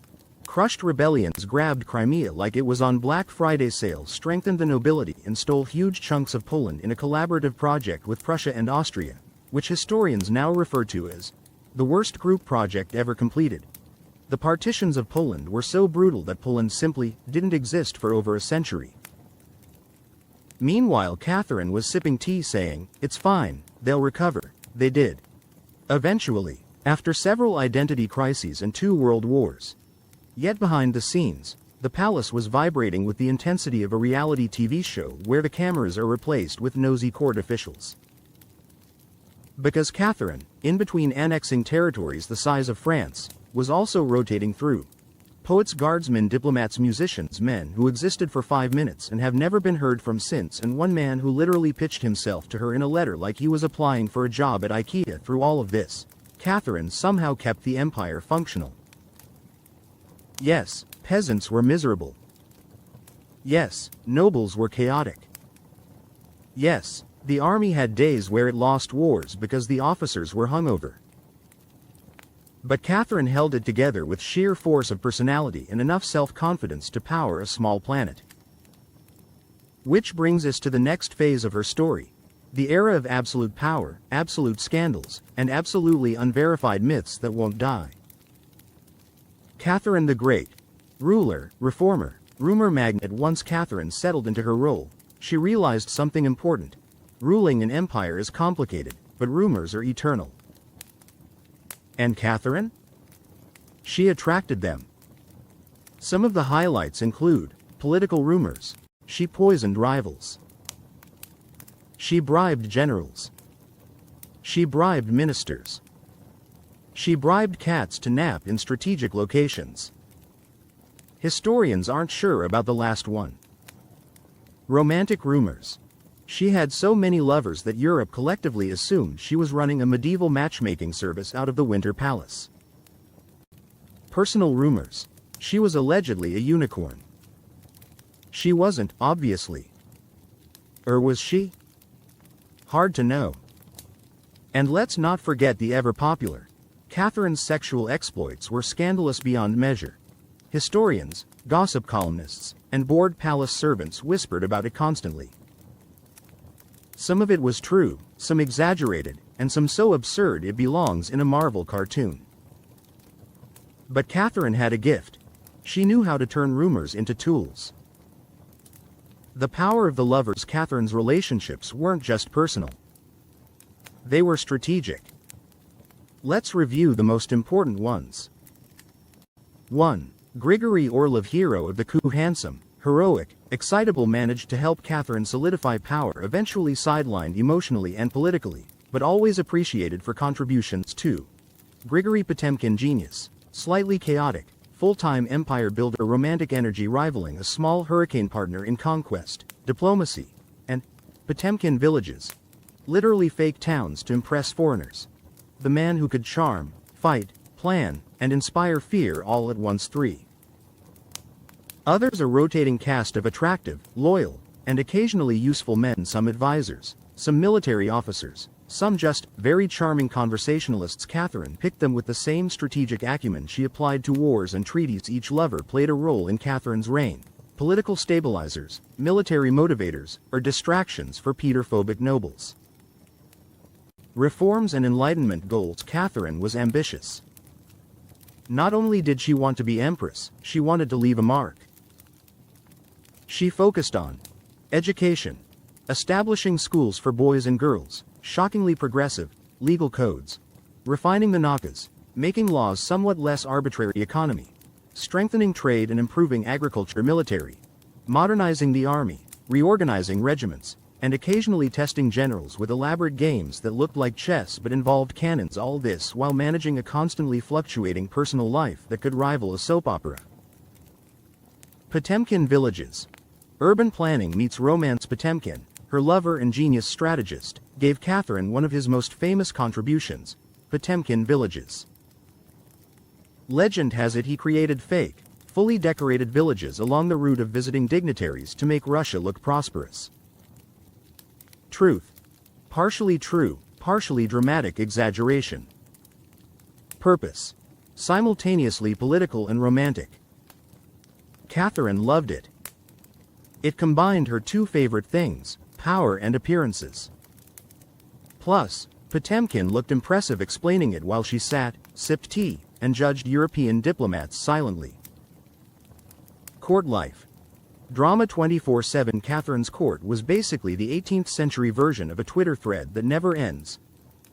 [SPEAKER 1] crushed rebellions, grabbed Crimea like it was on Black Friday sale, strengthened the nobility, and stole huge chunks of Poland in a collaborative project with Prussia and Austria, which historians now refer to as the worst group project ever completed. The partitions of Poland were so brutal that Poland simply didn't exist for over a century. Meanwhile, Catherine was sipping tea saying, "It's fine, they'll recover." They did. Eventually, after several identity crises and 2 world wars. Yet behind the scenes, the palace was vibrating with the intensity of a reality TV show where the cameras are replaced with nosy court officials. Because Catherine, in between annexing territories the size of France, was also rotating through poets, guardsmen, diplomats, musicians, men who existed for 5 minutes and have never been heard from since, and one man who literally pitched himself to her in a letter like he was applying for a job at IKEA. Through all of this, Catherine somehow kept the empire functional. Yes, peasants were miserable. Yes, nobles were chaotic. Yes, the army had days where it lost wars because the officers were hungover. But Catherine held it together with sheer force of personality and enough self-confidence to power a small planet. Which brings us to the next phase of her story, the era of absolute power, absolute scandals, and absolutely unverified myths that won't die. Catherine the Great. Ruler, reformer, rumor magnet. Once Catherine settled into her role, she realized something important. Ruling an empire is complicated, but rumors are eternal. And Catherine? She attracted them. Some of the highlights include political rumors. She poisoned rivals. She bribed generals. She bribed ministers. She bribed cats to nap in strategic locations. Historians aren't sure about the last one. Romantic rumors. She had so many lovers that Europe collectively assumed she was running a medieval matchmaking service out of the Winter Palace. Personal rumors. She was allegedly a unicorn. She wasn't, obviously. Or was she? Hard to know. And let's not forget the ever-popular. Catherine's sexual exploits were scandalous beyond measure. Historians, gossip columnists, and bored palace servants whispered about it constantly. Some of it was true, some exaggerated, and some so absurd it belongs in a Marvel cartoon. But Catherine had a gift. She knew how to turn rumors into tools. The power of the lovers. Catherine's relationships weren't just personal. They were strategic. Let's review the most important ones. 1. Grigory Orlov, hero of the coup. Handsome, heroic, excitable, managed to help Catherine solidify power, eventually sidelined emotionally and politically, but always appreciated for contributions. 2. Grigory Potemkin, genius, slightly chaotic, full-time empire builder, romantic energy rivaling a small hurricane, partner in conquest, diplomacy, and Potemkin villages, literally fake towns to impress foreigners. The man who could charm, fight, plan, and inspire fear all at once. 3. Others, a rotating cast of attractive, loyal, and occasionally useful men, some advisors, some military officers, some just very charming conversationalists. Catherine picked them with the same strategic acumen she applied to wars and treaties. Each lover played a role in Catherine's reign: political stabilizers, military motivators, or distractions for Peter-phobic nobles. Reforms and enlightenment goals. Catherine was ambitious. Not only did she want to be empress, she wanted to leave a mark. She focused on education, establishing schools for boys and girls, shockingly progressive, legal codes, refining the nakas, making laws somewhat less arbitrary, economy, strengthening trade and improving agriculture, military, modernizing the army, reorganizing regiments, and occasionally testing generals with elaborate games that looked like chess but involved cannons. All this while managing a constantly fluctuating personal life that could rival a soap opera. Potemkin villages. Urban planning meets romance. Potemkin, her lover and genius strategist, gave Catherine one of his most famous contributions: Potemkin villages. Legend has it he created fake, fully decorated villages along the route of visiting dignitaries to make Russia look prosperous. Truth. Partially true, partially dramatic exaggeration. Purpose. Simultaneously political and romantic. Catherine loved it. It combined her 2 favorite things: power and appearances. Plus, Potemkin looked impressive explaining it while she sat, sipped tea, and judged European diplomats silently. Court life. Drama 24/7. Catherine's court was basically the 18th century version of a Twitter thread that never ends.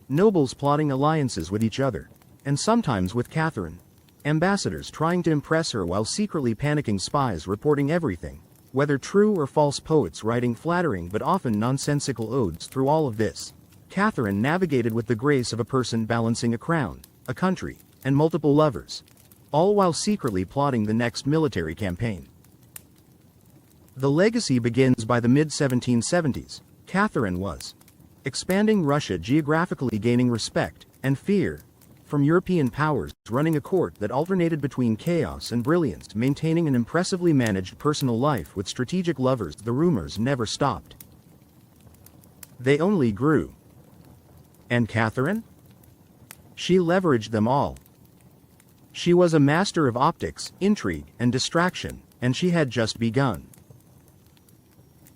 [SPEAKER 1] Nobles plotting alliances with each other, and sometimes with Catherine. Ambassadors trying to impress her while secretly panicking, spies reporting everything, whether true or false, poets writing flattering but often nonsensical odes. Through all of this, Catherine navigated with the grace of a person balancing a crown, a country, and multiple lovers, all while secretly plotting the next military campaign. The legacy begins by the mid-1770s. Catherine was expanding Russia geographically, gaining respect and fear from European powers, running a court that alternated between chaos and brilliance, maintaining an impressively managed personal life with strategic lovers. The rumors never stopped. They only grew. And Catherine? She leveraged them all. She was a master of optics, intrigue, and distraction, and she had just begun.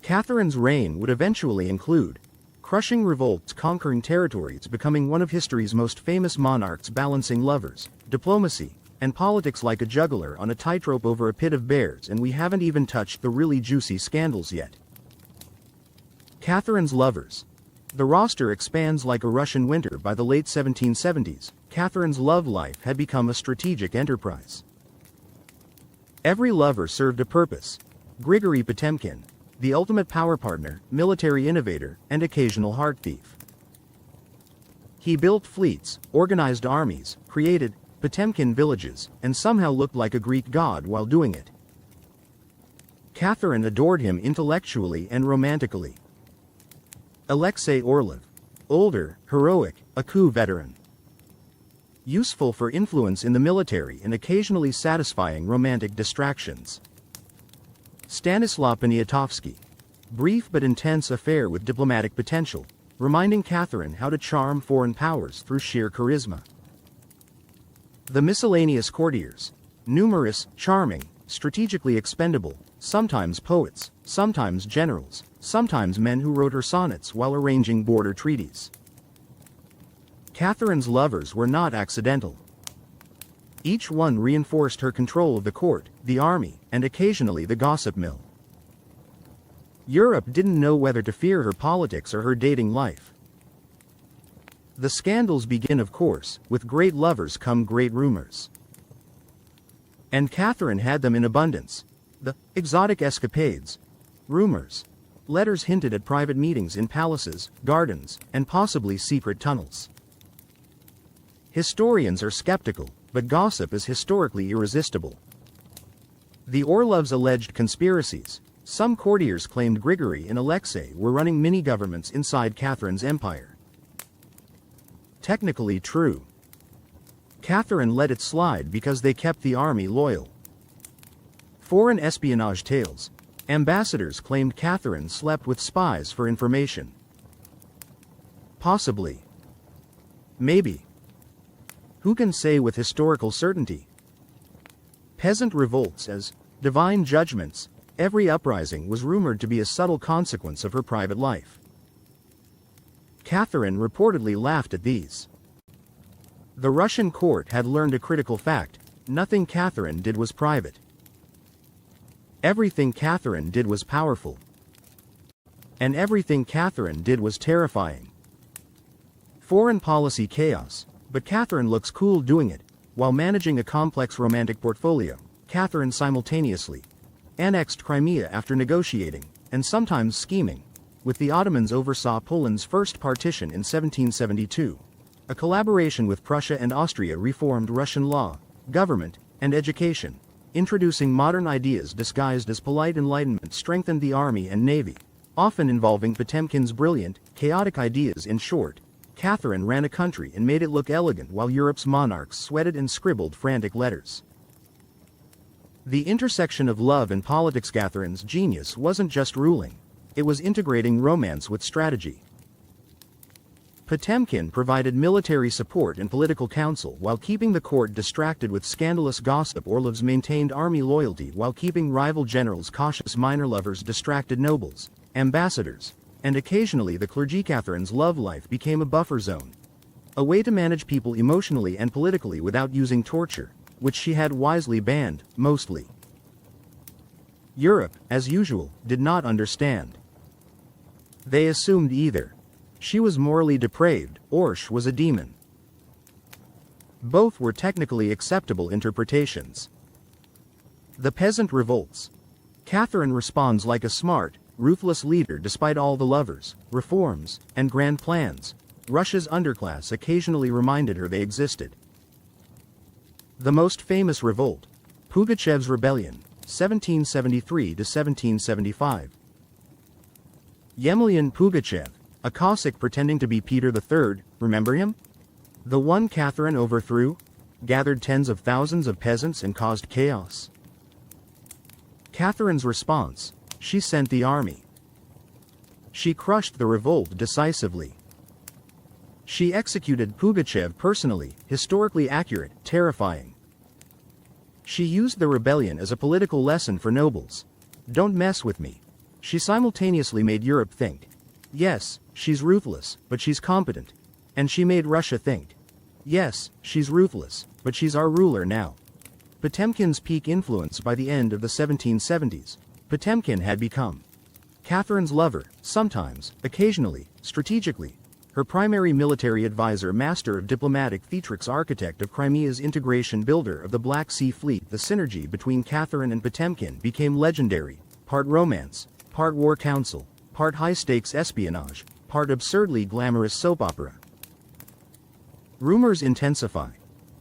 [SPEAKER 1] Catherine's reign would eventually include crushing revolts, conquering territories, becoming one of history's most famous monarchs, balancing lovers, diplomacy, and politics like a juggler on a tightrope over a pit of bears. And we haven't even touched the really juicy scandals yet. Catherine's lovers. The roster expands like a Russian winter. By the late 1770s, Catherine's love life had become a strategic enterprise. Every lover served a purpose. Grigory Potemkin, the ultimate power partner, military innovator, and occasional heart thief. He built fleets, organized armies, created Potemkin villages, and somehow looked like a Greek god while doing it. Catherine adored him intellectually and romantically. Alexei Orlov, older, heroic, a coup veteran. Useful for influence in the military and occasionally satisfying romantic distractions. Stanislaw Poniatowski, brief but intense affair with diplomatic potential, reminding Catherine how to charm foreign powers through sheer charisma. The miscellaneous courtiers, numerous, charming, strategically expendable, sometimes poets, sometimes generals, sometimes men who wrote her sonnets while arranging border treaties. Catherine's lovers were not accidental. Each one reinforced her control of the court, the army, and occasionally the gossip mill. Europe didn't know whether to fear her politics or her dating life. The scandals begin, of course, with great lovers come great rumors. And Catherine had them in abundance. The exotic escapades, rumors, letters hinted at private meetings in palaces, gardens, and possibly secret tunnels. Historians are skeptical, but gossip is historically irresistible. The Orlovs' alleged conspiracies. Some courtiers claimed Grigory and Alexei were running mini-governments inside Catherine's empire. Technically true. Catherine let it slide because they kept the army loyal. Foreign espionage tales. Ambassadors claimed Catherine slept with spies for information. Possibly. Maybe. Who can say with historical certainty? Peasant revolts as divine judgments. Every uprising was rumored to be a subtle consequence of her private life. Catherine reportedly laughed at these. The Russian court had learned a critical fact: nothing Catherine did was private. Everything Catherine did was powerful. And everything Catherine did was terrifying. Foreign policy chaos, but Catherine looks cool doing it, while managing a complex romantic portfolio. Catherine simultaneously annexed Crimea after negotiating, and sometimes scheming, with the Ottomans. Oversaw Poland's first partition in 1772. A collaboration with Prussia and Austria reformed Russian law, government, and education. Introducing modern ideas disguised as polite enlightenment, strengthened the army and navy, often involving Potemkin's brilliant, chaotic ideas. In short, Catherine ran a country and made it look elegant while Europe's monarchs sweated and scribbled frantic letters. The intersection of love and politics. Catherine's genius wasn't just ruling, it was integrating romance with strategy. Potemkin provided military support and political counsel while keeping the court distracted with scandalous gossip. Orlovs maintained army loyalty while keeping rival generals cautious. Minor lovers distracted nobles, ambassadors, and occasionally the clergy. Catherine's love life became a buffer zone, a way to manage people emotionally and politically without using torture, which she had wisely banned, mostly. Europe, as usual, did not understand. They assumed either she was morally depraved, or she was a demon. Both were technically acceptable interpretations. The peasant revolts. Catherine responds like a smart, ruthless leader despite all the lovers, reforms, and grand plans. Russia's underclass occasionally reminded her they existed. The most famous revolt, Pugachev's Rebellion, 1773 to 1775. Yemelyan Pugachev, a Cossack pretending to be Peter III, remember him? The one Catherine overthrew, gathered tens of thousands of peasants and caused chaos. Catherine's response: she sent the army. She crushed the revolt decisively. She executed Pugachev personally, historically accurate, terrifying. She used the rebellion as a political lesson for nobles. Don't mess with me. She simultaneously made Europe think. Yes, she's ruthless, but she's competent. And she made Russia think. Yes, she's ruthless, but she's our ruler now. Potemkin's peak influence by the end of the 1770s. Potemkin had become Catherine's lover, sometimes, occasionally, strategically. Her primary military advisor, master of diplomatic theatrics, architect of Crimea's integration, builder of the Black Sea Fleet. The synergy between Catherine and Potemkin became legendary, part romance, part war council, part high-stakes espionage, part absurdly glamorous soap opera. Rumors intensify.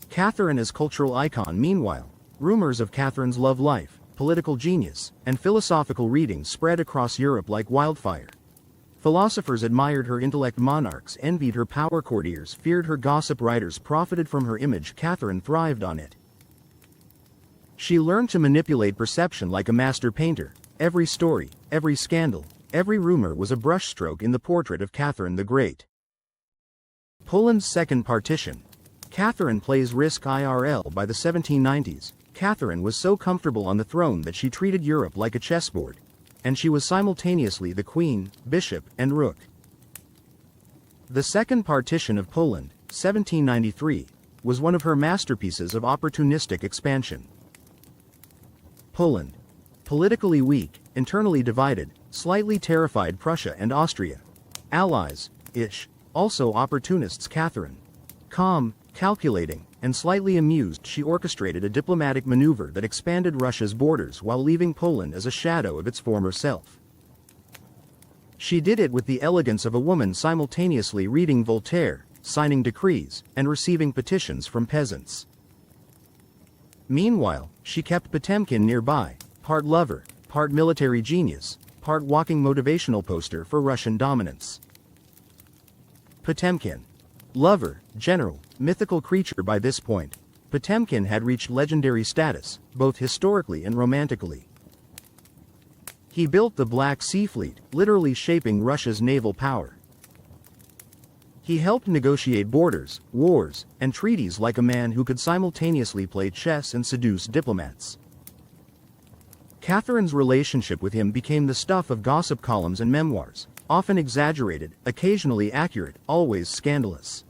[SPEAKER 1] Catherine as cultural icon. Meanwhile, rumors of Catherine's love life, political genius, and philosophical readings spread across Europe like wildfire. Philosophers admired her intellect, monarchs envied her power, courtiers feared her gossip, writers profited from her image. Catherine thrived on it. She learned to manipulate perception like a master painter. Every story, every scandal, every rumor was a brushstroke in the portrait of Catherine the Great. Poland's second partition. Catherine plays Risk IRL. By the 1790s, Catherine was so comfortable on the throne that she treated Europe like a chessboard. And she was simultaneously the queen, bishop, and rook. The Second Partition of Poland, 1793, was one of her masterpieces of opportunistic expansion. Poland, politically weak, internally divided, slightly terrified Prussia and Austria. Allies-ish, also opportunists. Catherine, calm, calculating, and slightly amused, she orchestrated a diplomatic maneuver that expanded Russia's borders while leaving Poland as a shadow of its former self. She did it with the elegance of a woman simultaneously reading Voltaire, signing decrees, and receiving petitions from peasants. Meanwhile, she kept Potemkin nearby, part lover, part military genius, part walking motivational poster for Russian dominance. Potemkin, lover, general, mythical creature. By this point, Potemkin had reached legendary status, both historically and romantically. He built the Black Sea Fleet, literally shaping Russia's naval power. He helped negotiate borders, wars, and treaties like a man who could simultaneously play chess and seduce diplomats. Catherine's relationship with him became the stuff of gossip columns and memoirs, often exaggerated, occasionally accurate, always scandalous.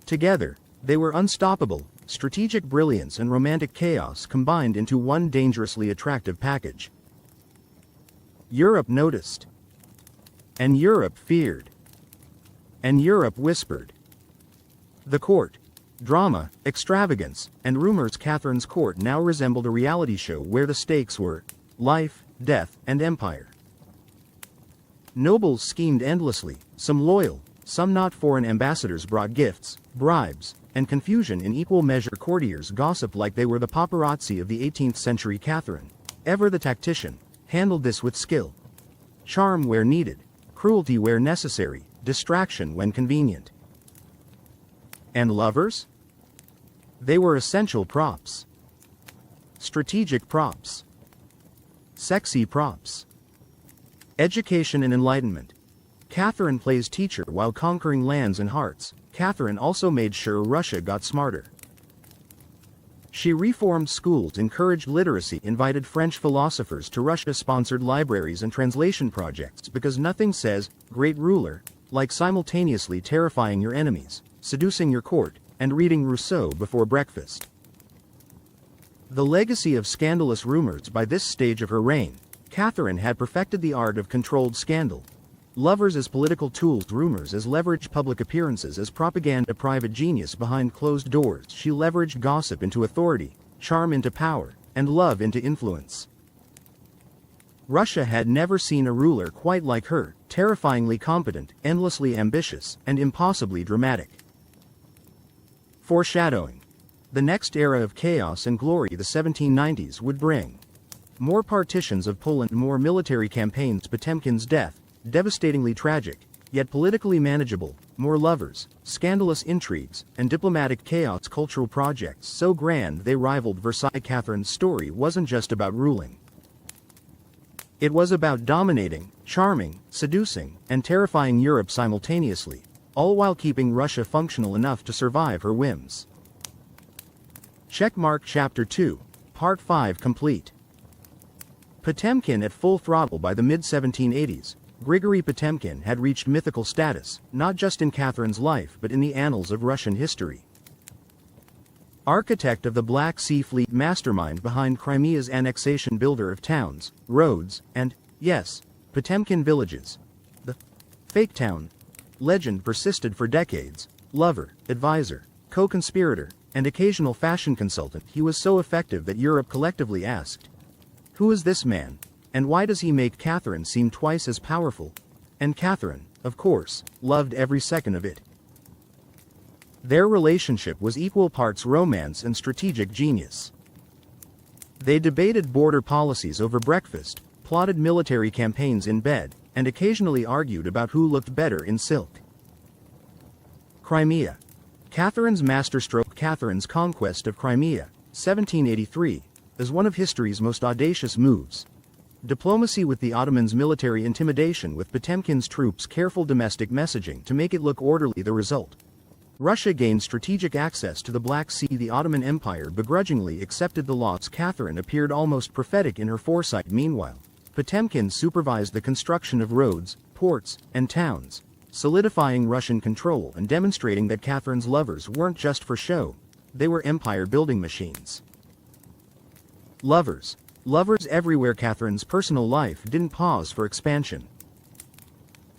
[SPEAKER 1] Together, they were unstoppable, strategic brilliance and romantic chaos combined into one dangerously attractive package. Europe noticed. And Europe feared. And Europe whispered. The court, drama, extravagance, and rumors. Catherine's court now resembled a reality show where the stakes were life, death, and empire. Nobles schemed endlessly, some loyal, some not. Foreign ambassadors brought gifts, bribes, and confusion in equal measure. Courtiers gossiped like they were the paparazzi of the 18th century. Catherine, ever the tactician, handled this with skill. Charm where needed, cruelty where necessary, distraction when convenient. And lovers? They were essential props. Strategic props. Sexy props. Education and enlightenment. Catherine plays teacher while conquering lands and hearts. Catherine also made sure Russia got smarter. She reformed schools, encouraged literacy, invited French philosophers to Russia, sponsored libraries and translation projects, because nothing says, great ruler, like simultaneously terrifying your enemies, seducing your court, and reading Rousseau before breakfast. The legacy of scandalous rumors. By this stage of her reign, Catherine had perfected the art of controlled scandal. Lovers as political tools, rumors as leveraged public appearances as propaganda, private genius behind closed doors. She leveraged gossip into authority, charm into power, and love into influence. Russia had never seen a ruler quite like her, terrifyingly competent, endlessly ambitious, and impossibly dramatic. Foreshadowing. The next era of chaos and glory the 1790s would bring. More partitions of Poland, more military campaigns. Potemkin's death, devastatingly tragic, yet politically manageable, more lovers, scandalous intrigues, and diplomatic chaos. Cultural projects so grand they rivaled Versailles. Catherine's story wasn't just about ruling. It was about dominating, charming, seducing, and terrifying Europe simultaneously, all while keeping Russia functional enough to survive her whims. Checkmark. Chapter 2, Part 5 complete. Potemkin at full throttle. By the mid-1780s, Grigory Potemkin had reached mythical status, not just in Catherine's life but in the annals of Russian history. Architect of the Black Sea Fleet, mastermind behind Crimea's annexation, builder of towns, roads, and, yes, Potemkin villages. The fake town legend persisted for decades. Lover, advisor, co-conspirator, and occasional fashion consultant, he was so effective that Europe collectively asked, "Who is this man, and why does he make Catherine seem twice as powerful?" And Catherine, of course, loved every second of it. Their relationship was equal parts romance and strategic genius. They debated border policies over breakfast, plotted military campaigns in bed, and occasionally argued about who looked better in silk. Crimea. Catherine's masterstroke. Catherine's conquest of Crimea, 1783, is one of history's most audacious moves. Diplomacy with the Ottomans, military intimidation with Potemkin's troops, careful domestic messaging to make it look orderly. The result: Russia gained strategic access to the Black Sea. The Ottoman Empire begrudgingly accepted the loss. Catherine appeared almost prophetic in her foresight. Meanwhile, Potemkin supervised the construction of roads, ports, and towns, solidifying Russian control and demonstrating that Catherine's lovers weren't just for show, they were empire-building machines. Lovers everywhere. Catherine's personal life didn't pause for expansion.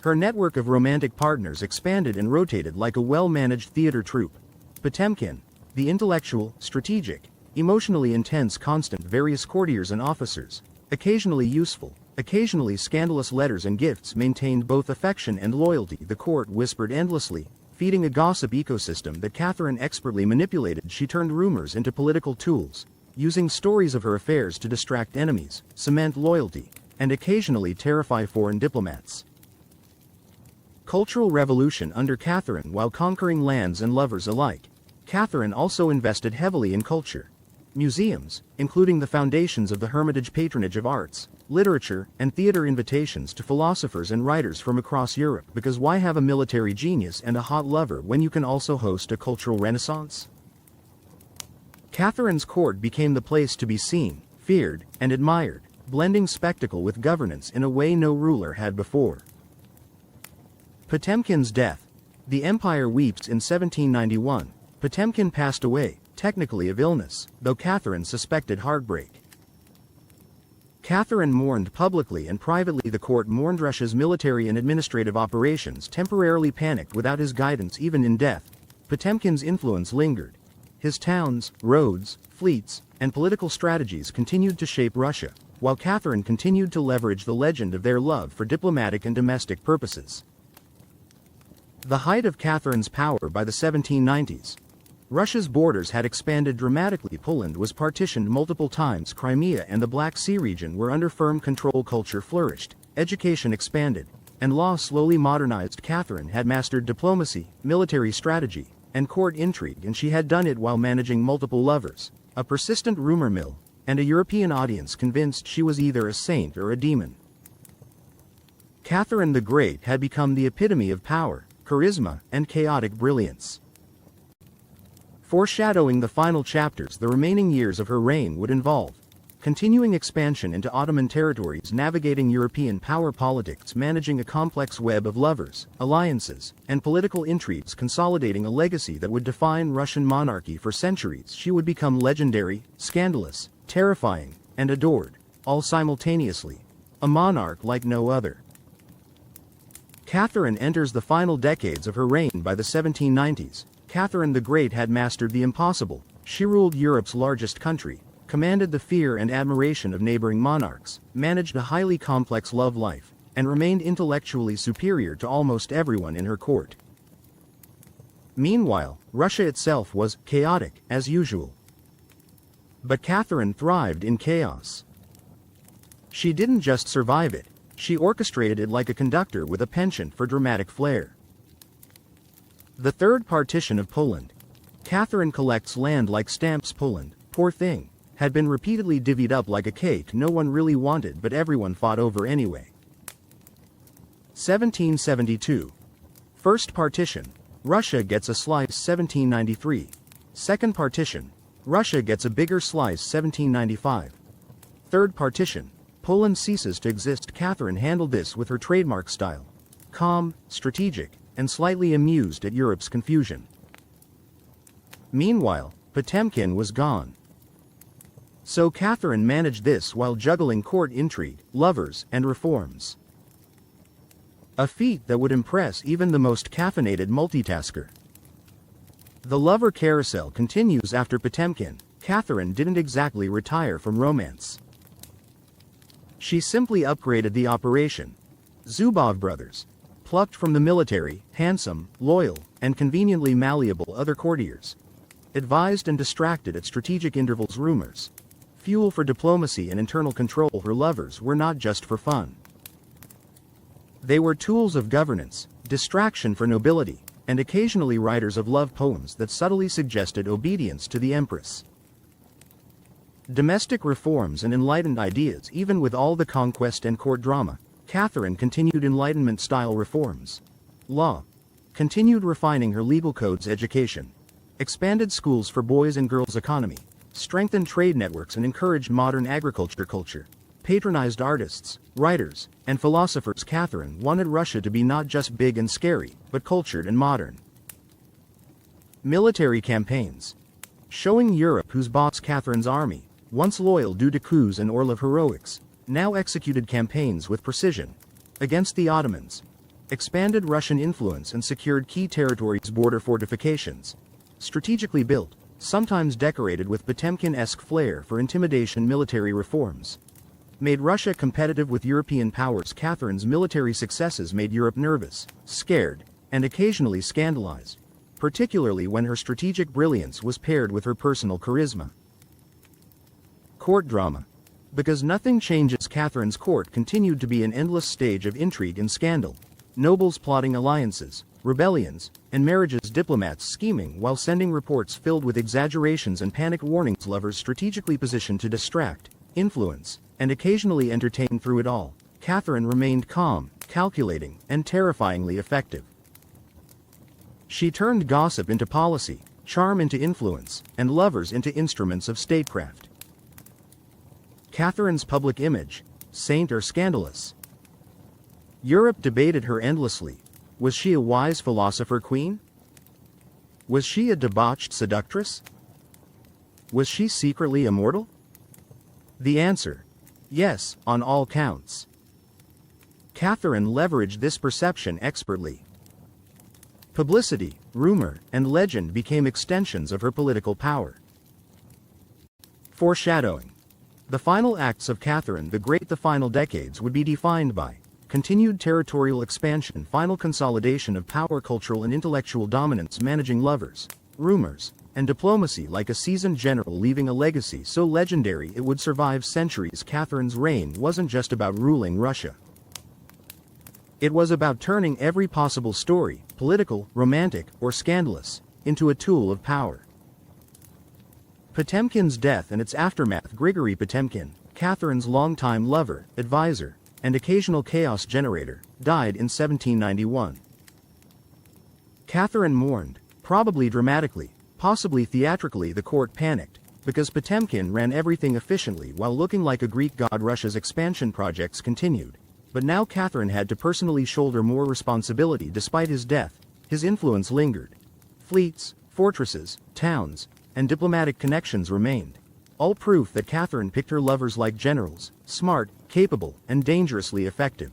[SPEAKER 1] Her network of romantic partners expanded and rotated like a well-managed theater troupe. Potemkin, the intellectual, strategic, emotionally intense, constant, various courtiers and officers, occasionally useful, occasionally scandalous letters and gifts, maintained both affection and loyalty. The court whispered endlessly, feeding a gossip ecosystem that Catherine expertly manipulated. She turned rumors into political tools, using stories of her affairs to distract enemies, cement loyalty, and occasionally terrify foreign diplomats. Cultural revolution under Catherine. While conquering lands and lovers alike, Catherine also invested heavily in culture. Museums, including the foundations of the Hermitage, patronage of arts, literature, and theater, invitations to philosophers and writers from across Europe. Because why have a military genius and a hot lover when you can also host a cultural renaissance? Catherine's court became the place to be seen, feared, and admired, blending spectacle with governance in a way no ruler had before. Potemkin's death. The empire weeps. In 1791, Potemkin passed away, technically of illness, though Catherine suspected heartbreak. Catherine mourned publicly and privately. The court mourned. Russia's military and administrative operations temporarily panicked without his guidance. Even in death, Potemkin's influence lingered. His towns, roads, fleets, and political strategies continued to shape Russia, while Catherine continued to leverage the legend of their love for diplomatic and domestic purposes. The height of Catherine's power. By the 1790s, Russia's borders had expanded dramatically. Poland was partitioned multiple times. Crimea and the Black Sea region were under firm control. Culture flourished, education expanded, and law slowly modernized. Catherine had mastered diplomacy, military strategy, and court intrigue, and she had done it while managing multiple lovers, a persistent rumor mill, and a European audience convinced she was either a saint or a demon. Catherine the Great had become the epitome of power, charisma, and chaotic brilliance. Foreshadowing the final chapters. The remaining years of her reign would involve continuing expansion into Ottoman territories, navigating European power politics, managing a complex web of lovers, alliances, and political intrigues, consolidating a legacy that would define Russian monarchy for centuries. She would become legendary, scandalous, terrifying, and adored, all simultaneously. A monarch like no other. Catherine enters the final decades of her reign. By the 1790s, Catherine the Great had mastered the impossible. She ruled Europe's largest country, commanded the fear and admiration of neighboring monarchs, managed a highly complex love life, and remained intellectually superior to almost everyone in her court. Meanwhile, Russia itself was chaotic, as usual. But Catherine thrived in chaos. She didn't just survive it, she orchestrated it like a conductor with a penchant for dramatic flair. The Third Partition of Poland. Catherine collects land like stamps. Poland, poor thing, had been repeatedly divvied up like a cake no one really wanted but everyone fought over anyway. 1772. First partition. Russia gets a slice. 1793. Second partition. Russia gets a bigger slice. 1795. Third partition. Poland ceases to exist. Catherine handled this with her trademark style. Calm, strategic, and slightly amused at Europe's confusion. Meanwhile, Potemkin was gone. So Catherine managed this while juggling court intrigue, lovers, and reforms. A feat that would impress even the most caffeinated multitasker. The lover carousel continues after Potemkin. Catherine didn't exactly retire from romance. She simply upgraded the operation. Zubov brothers, plucked from the military, handsome, loyal, and conveniently malleable other courtiers. Advised and distracted at strategic intervals. Rumors, fuel for diplomacy and internal control. Her lovers were not just for fun. They were tools of governance, distraction for nobility, and occasionally writers of love poems that subtly suggested obedience to the Empress. Domestic reforms and enlightened ideas. Even with all the conquest and court drama, Catherine continued Enlightenment-style reforms. Law. Continued refining her legal codes. Education. Expanded schools for boys and girls. Economy. Strengthened trade networks and encouraged modern agriculture. Culture. Patronized artists, writers, and philosophers. Catherine wanted Russia to be not just big and scary, but cultured and modern. Military campaigns. Showing Europe who's boss. Catherine's army, once loyal due to coups and Orlov heroics, now executed campaigns with precision. Against the Ottomans. Expanded Russian influence and secured key territories. Border fortifications. Strategically built, sometimes decorated with Potemkin-esque flair for intimidation. Military reforms. Made Russia competitive with European powers. Catherine's military successes made Europe nervous, scared, and occasionally scandalized, particularly when her strategic brilliance was paired with her personal charisma. Court drama. Because nothing changes, Catherine's court continued to be an endless stage of intrigue and scandal. Nobles plotting alliances, rebellions, and marriages. Diplomats scheming while sending reports filled with exaggerations and panic warnings. Lovers strategically positioned to distract, influence, and occasionally entertain. Through it all, Catherine remained calm, calculating, and terrifyingly effective. She turned gossip into policy, charm into influence, and lovers into instruments of statecraft. Catherine's public image, saint or scandalous? Europe debated her endlessly. Was she a wise philosopher queen? Was she a debauched seductress? Was she secretly immortal? The answer: yes, on all counts. Catherine leveraged this perception expertly. Publicity, rumor, and legend became extensions of her political power. Foreshadowing. The final acts of Catherine the Great. The final decades would be defined by continued territorial expansion, final consolidation of power, cultural and intellectual dominance, managing lovers, rumors, and diplomacy like a seasoned general, leaving a legacy so legendary it would survive centuries. Catherine's reign wasn't just about ruling Russia. It was about turning every possible story, political, romantic, or scandalous, into a tool of power. Potemkin's death and its aftermath. Grigory Potemkin, Catherine's longtime lover, advisor, and occasional chaos generator, died in 1791. Catherine mourned, probably dramatically, possibly theatrically. The court panicked, because Potemkin ran everything efficiently while looking like a Greek god. Russia's expansion projects continued, but now Catherine had to personally shoulder more responsibility. Despite his death, his influence lingered. Fleets, fortresses, towns, and diplomatic connections remained, all proof that Catherine picked her lovers like generals, smart, capable, and dangerously effective.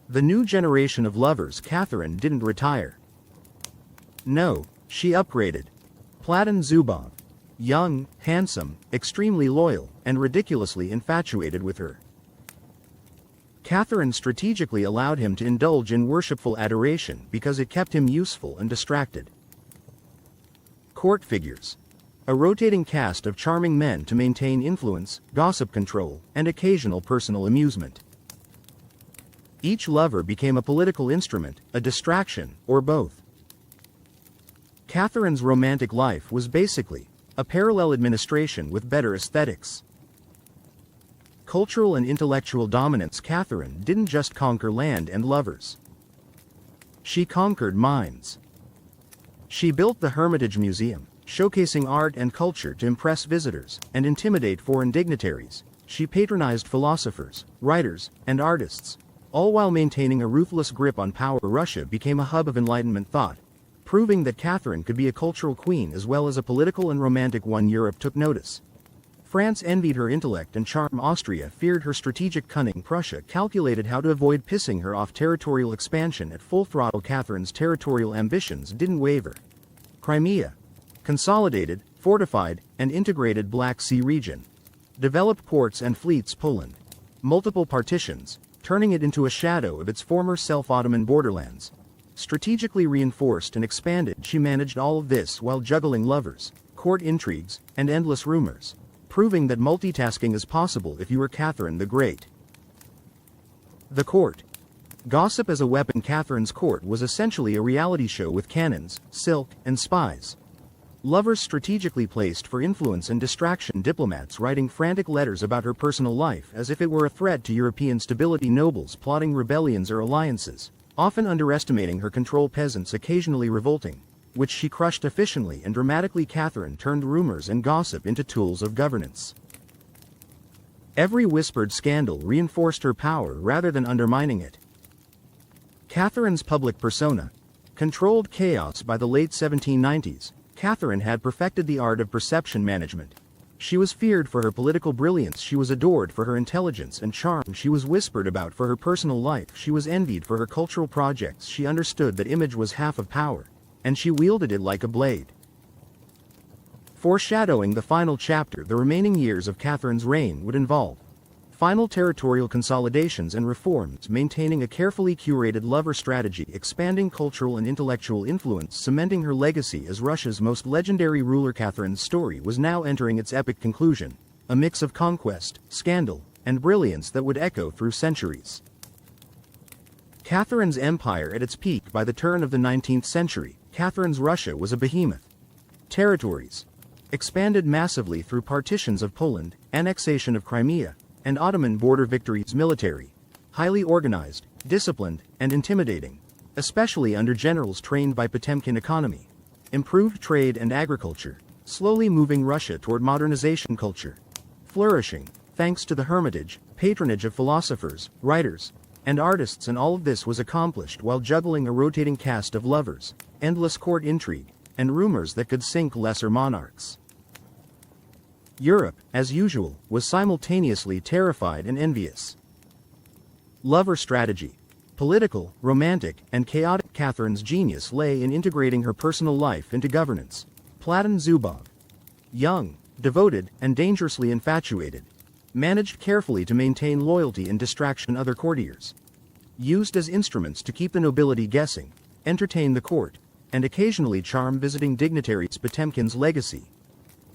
[SPEAKER 1] The new generation of lovers. Catherine didn't retire. No, she upgraded. Platon Zubov. Young, handsome, extremely loyal, and ridiculously infatuated with her. Catherine strategically allowed him to indulge in worshipful adoration because it kept him useful and distracted. Court figures. A rotating cast of charming men to maintain influence, gossip control, and occasional personal amusement. Each lover became a political instrument, a distraction, or both. Catherine's romantic life was basically a parallel administration with better aesthetics. Cultural and intellectual dominance. Catherine didn't just conquer land and lovers. She conquered minds. She built the Hermitage Museum, showcasing art and culture to impress visitors and intimidate foreign dignitaries. She patronized philosophers, writers, and artists, all while maintaining a ruthless grip on power. Russia became a hub of Enlightenment thought, proving that Catherine could be a cultural queen as well as a political and romantic one. Europe took notice. France envied her intellect and charm. Austria feared her strategic cunning. Prussia calculated how to avoid pissing her off. Territorial expansion at full throttle. Catherine's territorial ambitions didn't waver. Crimea. Consolidated, fortified, and integrated Black Sea region. Developed ports and fleets. Poland. Multiple partitions, turning it into a shadow of its former self. Ottoman borderlands. Strategically reinforced and expanded. She managed all of this while juggling lovers, court intrigues, and endless rumors, proving that multitasking is possible if you were Catherine the Great. The court. Gossip as a weapon. Catherine's court was essentially a reality show with cannons, silk, and spies. Lovers strategically placed for influence and distraction. Diplomats writing frantic letters about her personal life as if it were a threat to European stability. Nobles plotting rebellions or alliances, often underestimating her control. Peasants occasionally revolting, which she crushed efficiently and dramatically. Catherine turned rumors and gossip into tools of governance. Every whispered scandal reinforced her power rather than undermining it. Catherine's public persona. Controlled chaos. By the late 1790s, Catherine had perfected the art of perception management. She was feared for her political brilliance. She was adored for her intelligence and charm. She was whispered about for her personal life. She was envied for her cultural projects. She understood that image was half of power, and she wielded it like a blade. Foreshadowing the final chapter. The remaining years of Catherine's reign would involve final territorial consolidations and reforms, maintaining a carefully curated lover strategy, expanding cultural and intellectual influence, cementing her legacy as Russia's most legendary ruler. Catherine's story was now entering its epic conclusion, a mix of conquest, scandal, and brilliance that would echo through centuries. Catherine's empire at its peak. By the turn of the 19th century, Catherine's Russia was a behemoth. Territories expanded massively through partitions of Poland, annexation of Crimea, and Ottoman border victories. Military, highly organized, disciplined, and intimidating, especially under generals trained by Potemkin. Economy, improved trade and agriculture, slowly moving Russia toward modernization. Culture, flourishing, thanks to the Hermitage, patronage of philosophers, writers, and artists. And all of this was accomplished while juggling a rotating cast of lovers, endless court intrigue, and rumors that could sink lesser monarchs. Europe, as usual, was simultaneously terrified and envious. Lover strategy. Political, romantic, and chaotic. Catherine's genius lay in integrating her personal life into governance. Platon Zubov. Young, devoted, and dangerously infatuated. Managed carefully to maintain loyalty and distraction. Other courtiers. Used as instruments to keep the nobility guessing, entertain the court, and occasionally charm visiting dignitaries. Potemkin's legacy.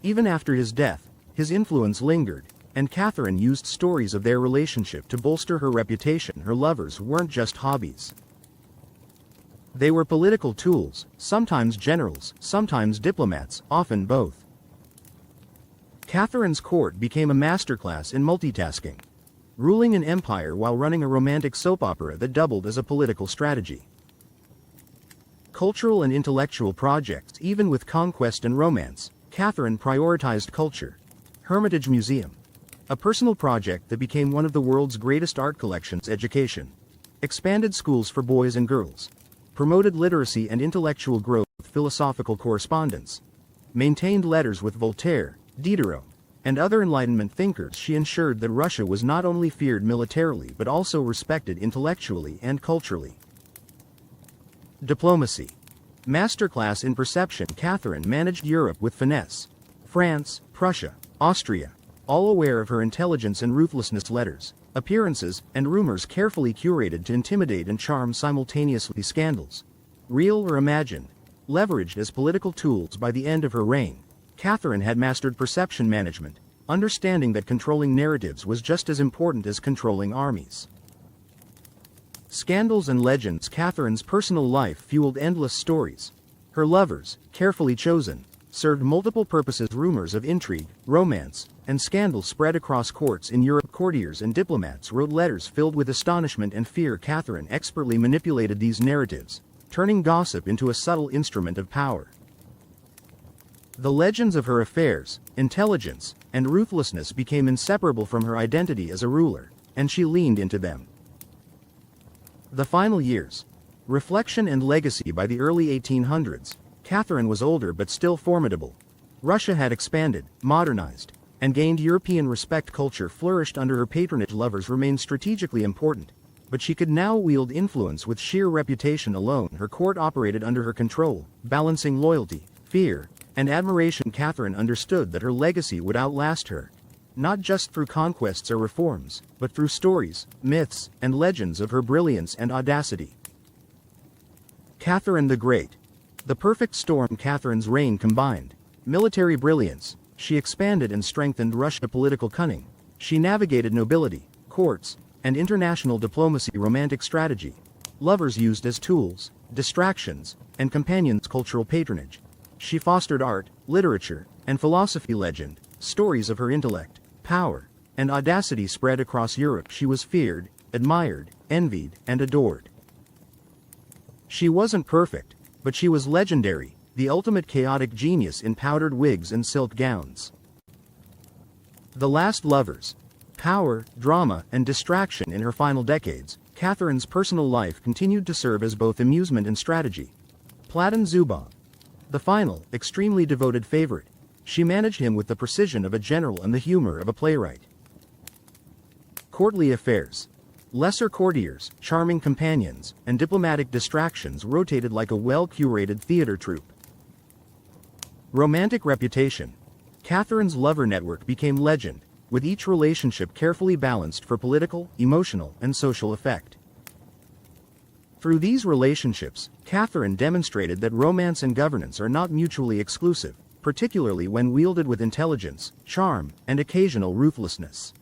[SPEAKER 1] Even after his death, his influence lingered, and Catherine used stories of their relationship to bolster her reputation. Her lovers weren't just hobbies. They were political tools, sometimes generals, sometimes diplomats, often both. Catherine's court became a masterclass in multitasking, ruling an empire while running a romantic soap opera that doubled as a political strategy. Cultural and intellectual projects. Even with conquest and romance, Catherine prioritized culture. Hermitage Museum. A personal project that became one of the world's greatest art collections. Education. Expanded schools for boys and girls. Promoted literacy and intellectual growth. Philosophical correspondence. Maintained letters with Voltaire, Diderot, and other Enlightenment thinkers. She ensured that Russia was not only feared militarily but also respected intellectually and culturally. Diplomacy. Masterclass in perception. Catherine managed Europe with finesse. France, Prussia, Austria, all aware of her intelligence and ruthlessness. Letters, appearances, and rumors carefully curated to intimidate and charm simultaneously. Scandals, real or imagined, leveraged as political tools. By the end of her reign, Catherine had mastered perception management, understanding that controlling narratives was just as important as controlling armies. Scandals and legends. Catherine's personal life fueled endless stories. Her lovers, carefully chosen, served multiple purposes. Rumors of intrigue, romance, and scandal spread across courts in Europe. Courtiers and diplomats wrote letters filled with astonishment and fear. Catherine expertly manipulated these narratives, turning gossip into a subtle instrument of power. The legends of her affairs, intelligence, and ruthlessness became inseparable from her identity as a ruler, and she leaned into them. The final years. Reflection and legacy. By the early 1800s, Catherine was older but still formidable. Russia had expanded, modernized, and gained European respect. Culture flourished under her patronage. Lovers remained strategically important, but she could now wield influence with sheer reputation alone. Her court operated under her control, balancing loyalty, fear, and admiration. Catherine understood that her legacy would outlast her, not just through conquests or reforms, but through stories, myths, and legends of her brilliance and audacity. Catherine the Great. The perfect storm. Catherine's reign combined military brilliance. She expanded and strengthened Russia. Political cunning. She navigated nobility, courts, and international diplomacy. Romantic strategy. Lovers used as tools, distractions, and companions. Cultural patronage. She fostered art, literature, and philosophy. Legend. Stories of her intellect, power, and audacity spread across Europe. She was feared, admired, envied, and adored. She wasn't perfect, but she was legendary, the ultimate chaotic genius in powdered wigs and silk gowns. The Last Lovers. Power, drama, and distraction. In her final decades, Catherine's personal life continued to serve as both amusement and strategy. Platon Zubov. The final, extremely devoted favorite. She managed him with the precision of a general and the humor of a playwright. Courtly affairs. Lesser courtiers, charming companions, and diplomatic distractions rotated like a well-curated theater troupe. Romantic reputation. Catherine's lover network became legend, with each relationship carefully balanced for political, emotional, and social effect. Through these relationships, Catherine demonstrated that romance and governance are not mutually exclusive, particularly when wielded with intelligence, charm, and occasional ruthlessness.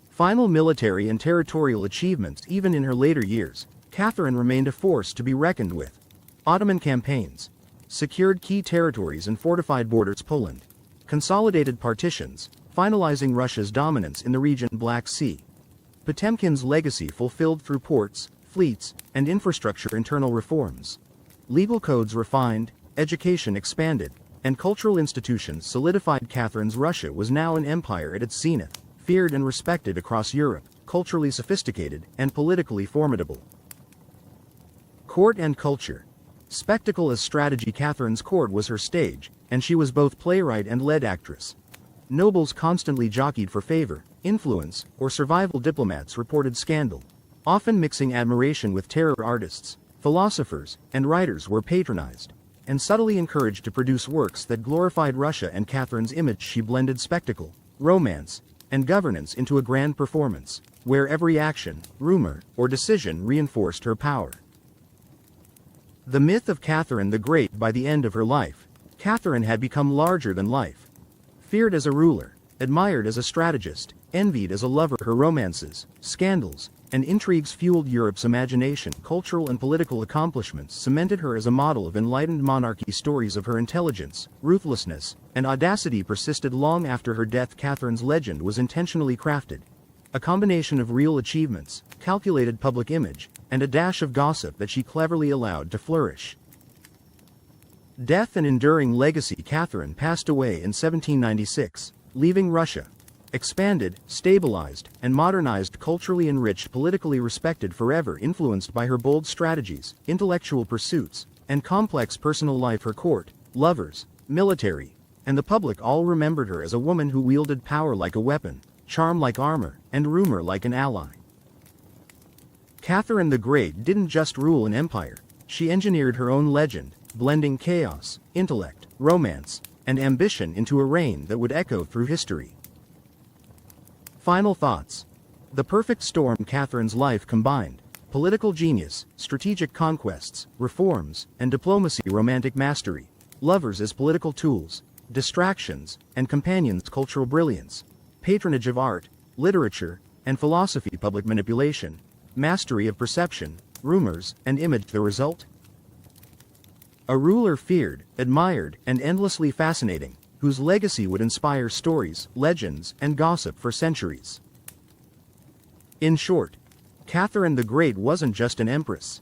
[SPEAKER 1] Final military and territorial achievements. Even in her later years, Catherine remained a force to be reckoned with. Ottoman campaigns. Secured key territories and fortified borders. Poland. Consolidated partitions, finalizing Russia's dominance in the region. Black Sea. Potemkin's legacy fulfilled through ports, fleets, and infrastructure. Internal reforms. Legal codes refined, education expanded, and cultural institutions solidified. Catherine's Russia was now an empire at its zenith, feared and respected across Europe, culturally sophisticated and politically formidable. Court and culture. Spectacle as strategy. Catherine's court was her stage, and she was both playwright and lead actress. Nobles constantly jockeyed for favor, influence, or survival. Diplomats reported scandal, often mixing admiration with terror. Artists, philosophers, and writers were patronized, and subtly encouraged to produce works that glorified Russia and Catherine's image. She blended spectacle, romance, and governance into a grand performance, where every action, rumor, or decision reinforced her power. The myth of Catherine the Great. By the end of her life, Catherine had become larger than life. Feared as a ruler, admired as a strategist, envied as a lover. Her romances, scandals, and intrigues fueled Europe's imagination. Cultural and political accomplishments cemented her as a model of enlightened monarchy. Stories of her intelligence, ruthlessness, and audacity persisted long after her death. Catherine's legend was intentionally crafted, a combination of real achievements, calculated public image, and a dash of gossip that she cleverly allowed to flourish. Death and enduring legacy. Catherine passed away in 1796, leaving Russia expanded, stabilized, and modernized, culturally enriched, politically respected, forever influenced by her bold strategies, intellectual pursuits, and complex personal life. Her court, lovers, military, and the public all remembered her as a woman who wielded power like a weapon, charm like armor, and rumor like an ally. Catherine the Great didn't just rule an empire, she engineered her own legend, blending chaos, intellect, romance, and ambition into a reign that would echo through history. Final thoughts. The perfect storm. Catherine's life combined political genius, strategic conquests, reforms, and diplomacy, romantic mastery, lovers as political tools, distractions, and companions, cultural brilliance, patronage of art, literature, and philosophy, public manipulation, mastery of perception, rumors, and image. The result? A ruler feared, admired, and endlessly fascinating, whose legacy would inspire stories, legends, and gossip for centuries. In short, Catherine the Great wasn't just an empress.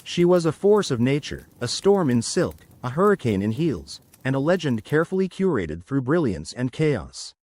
[SPEAKER 1] She was a force of nature, a storm in silk, a hurricane in heels, and a legend carefully curated through brilliance and chaos.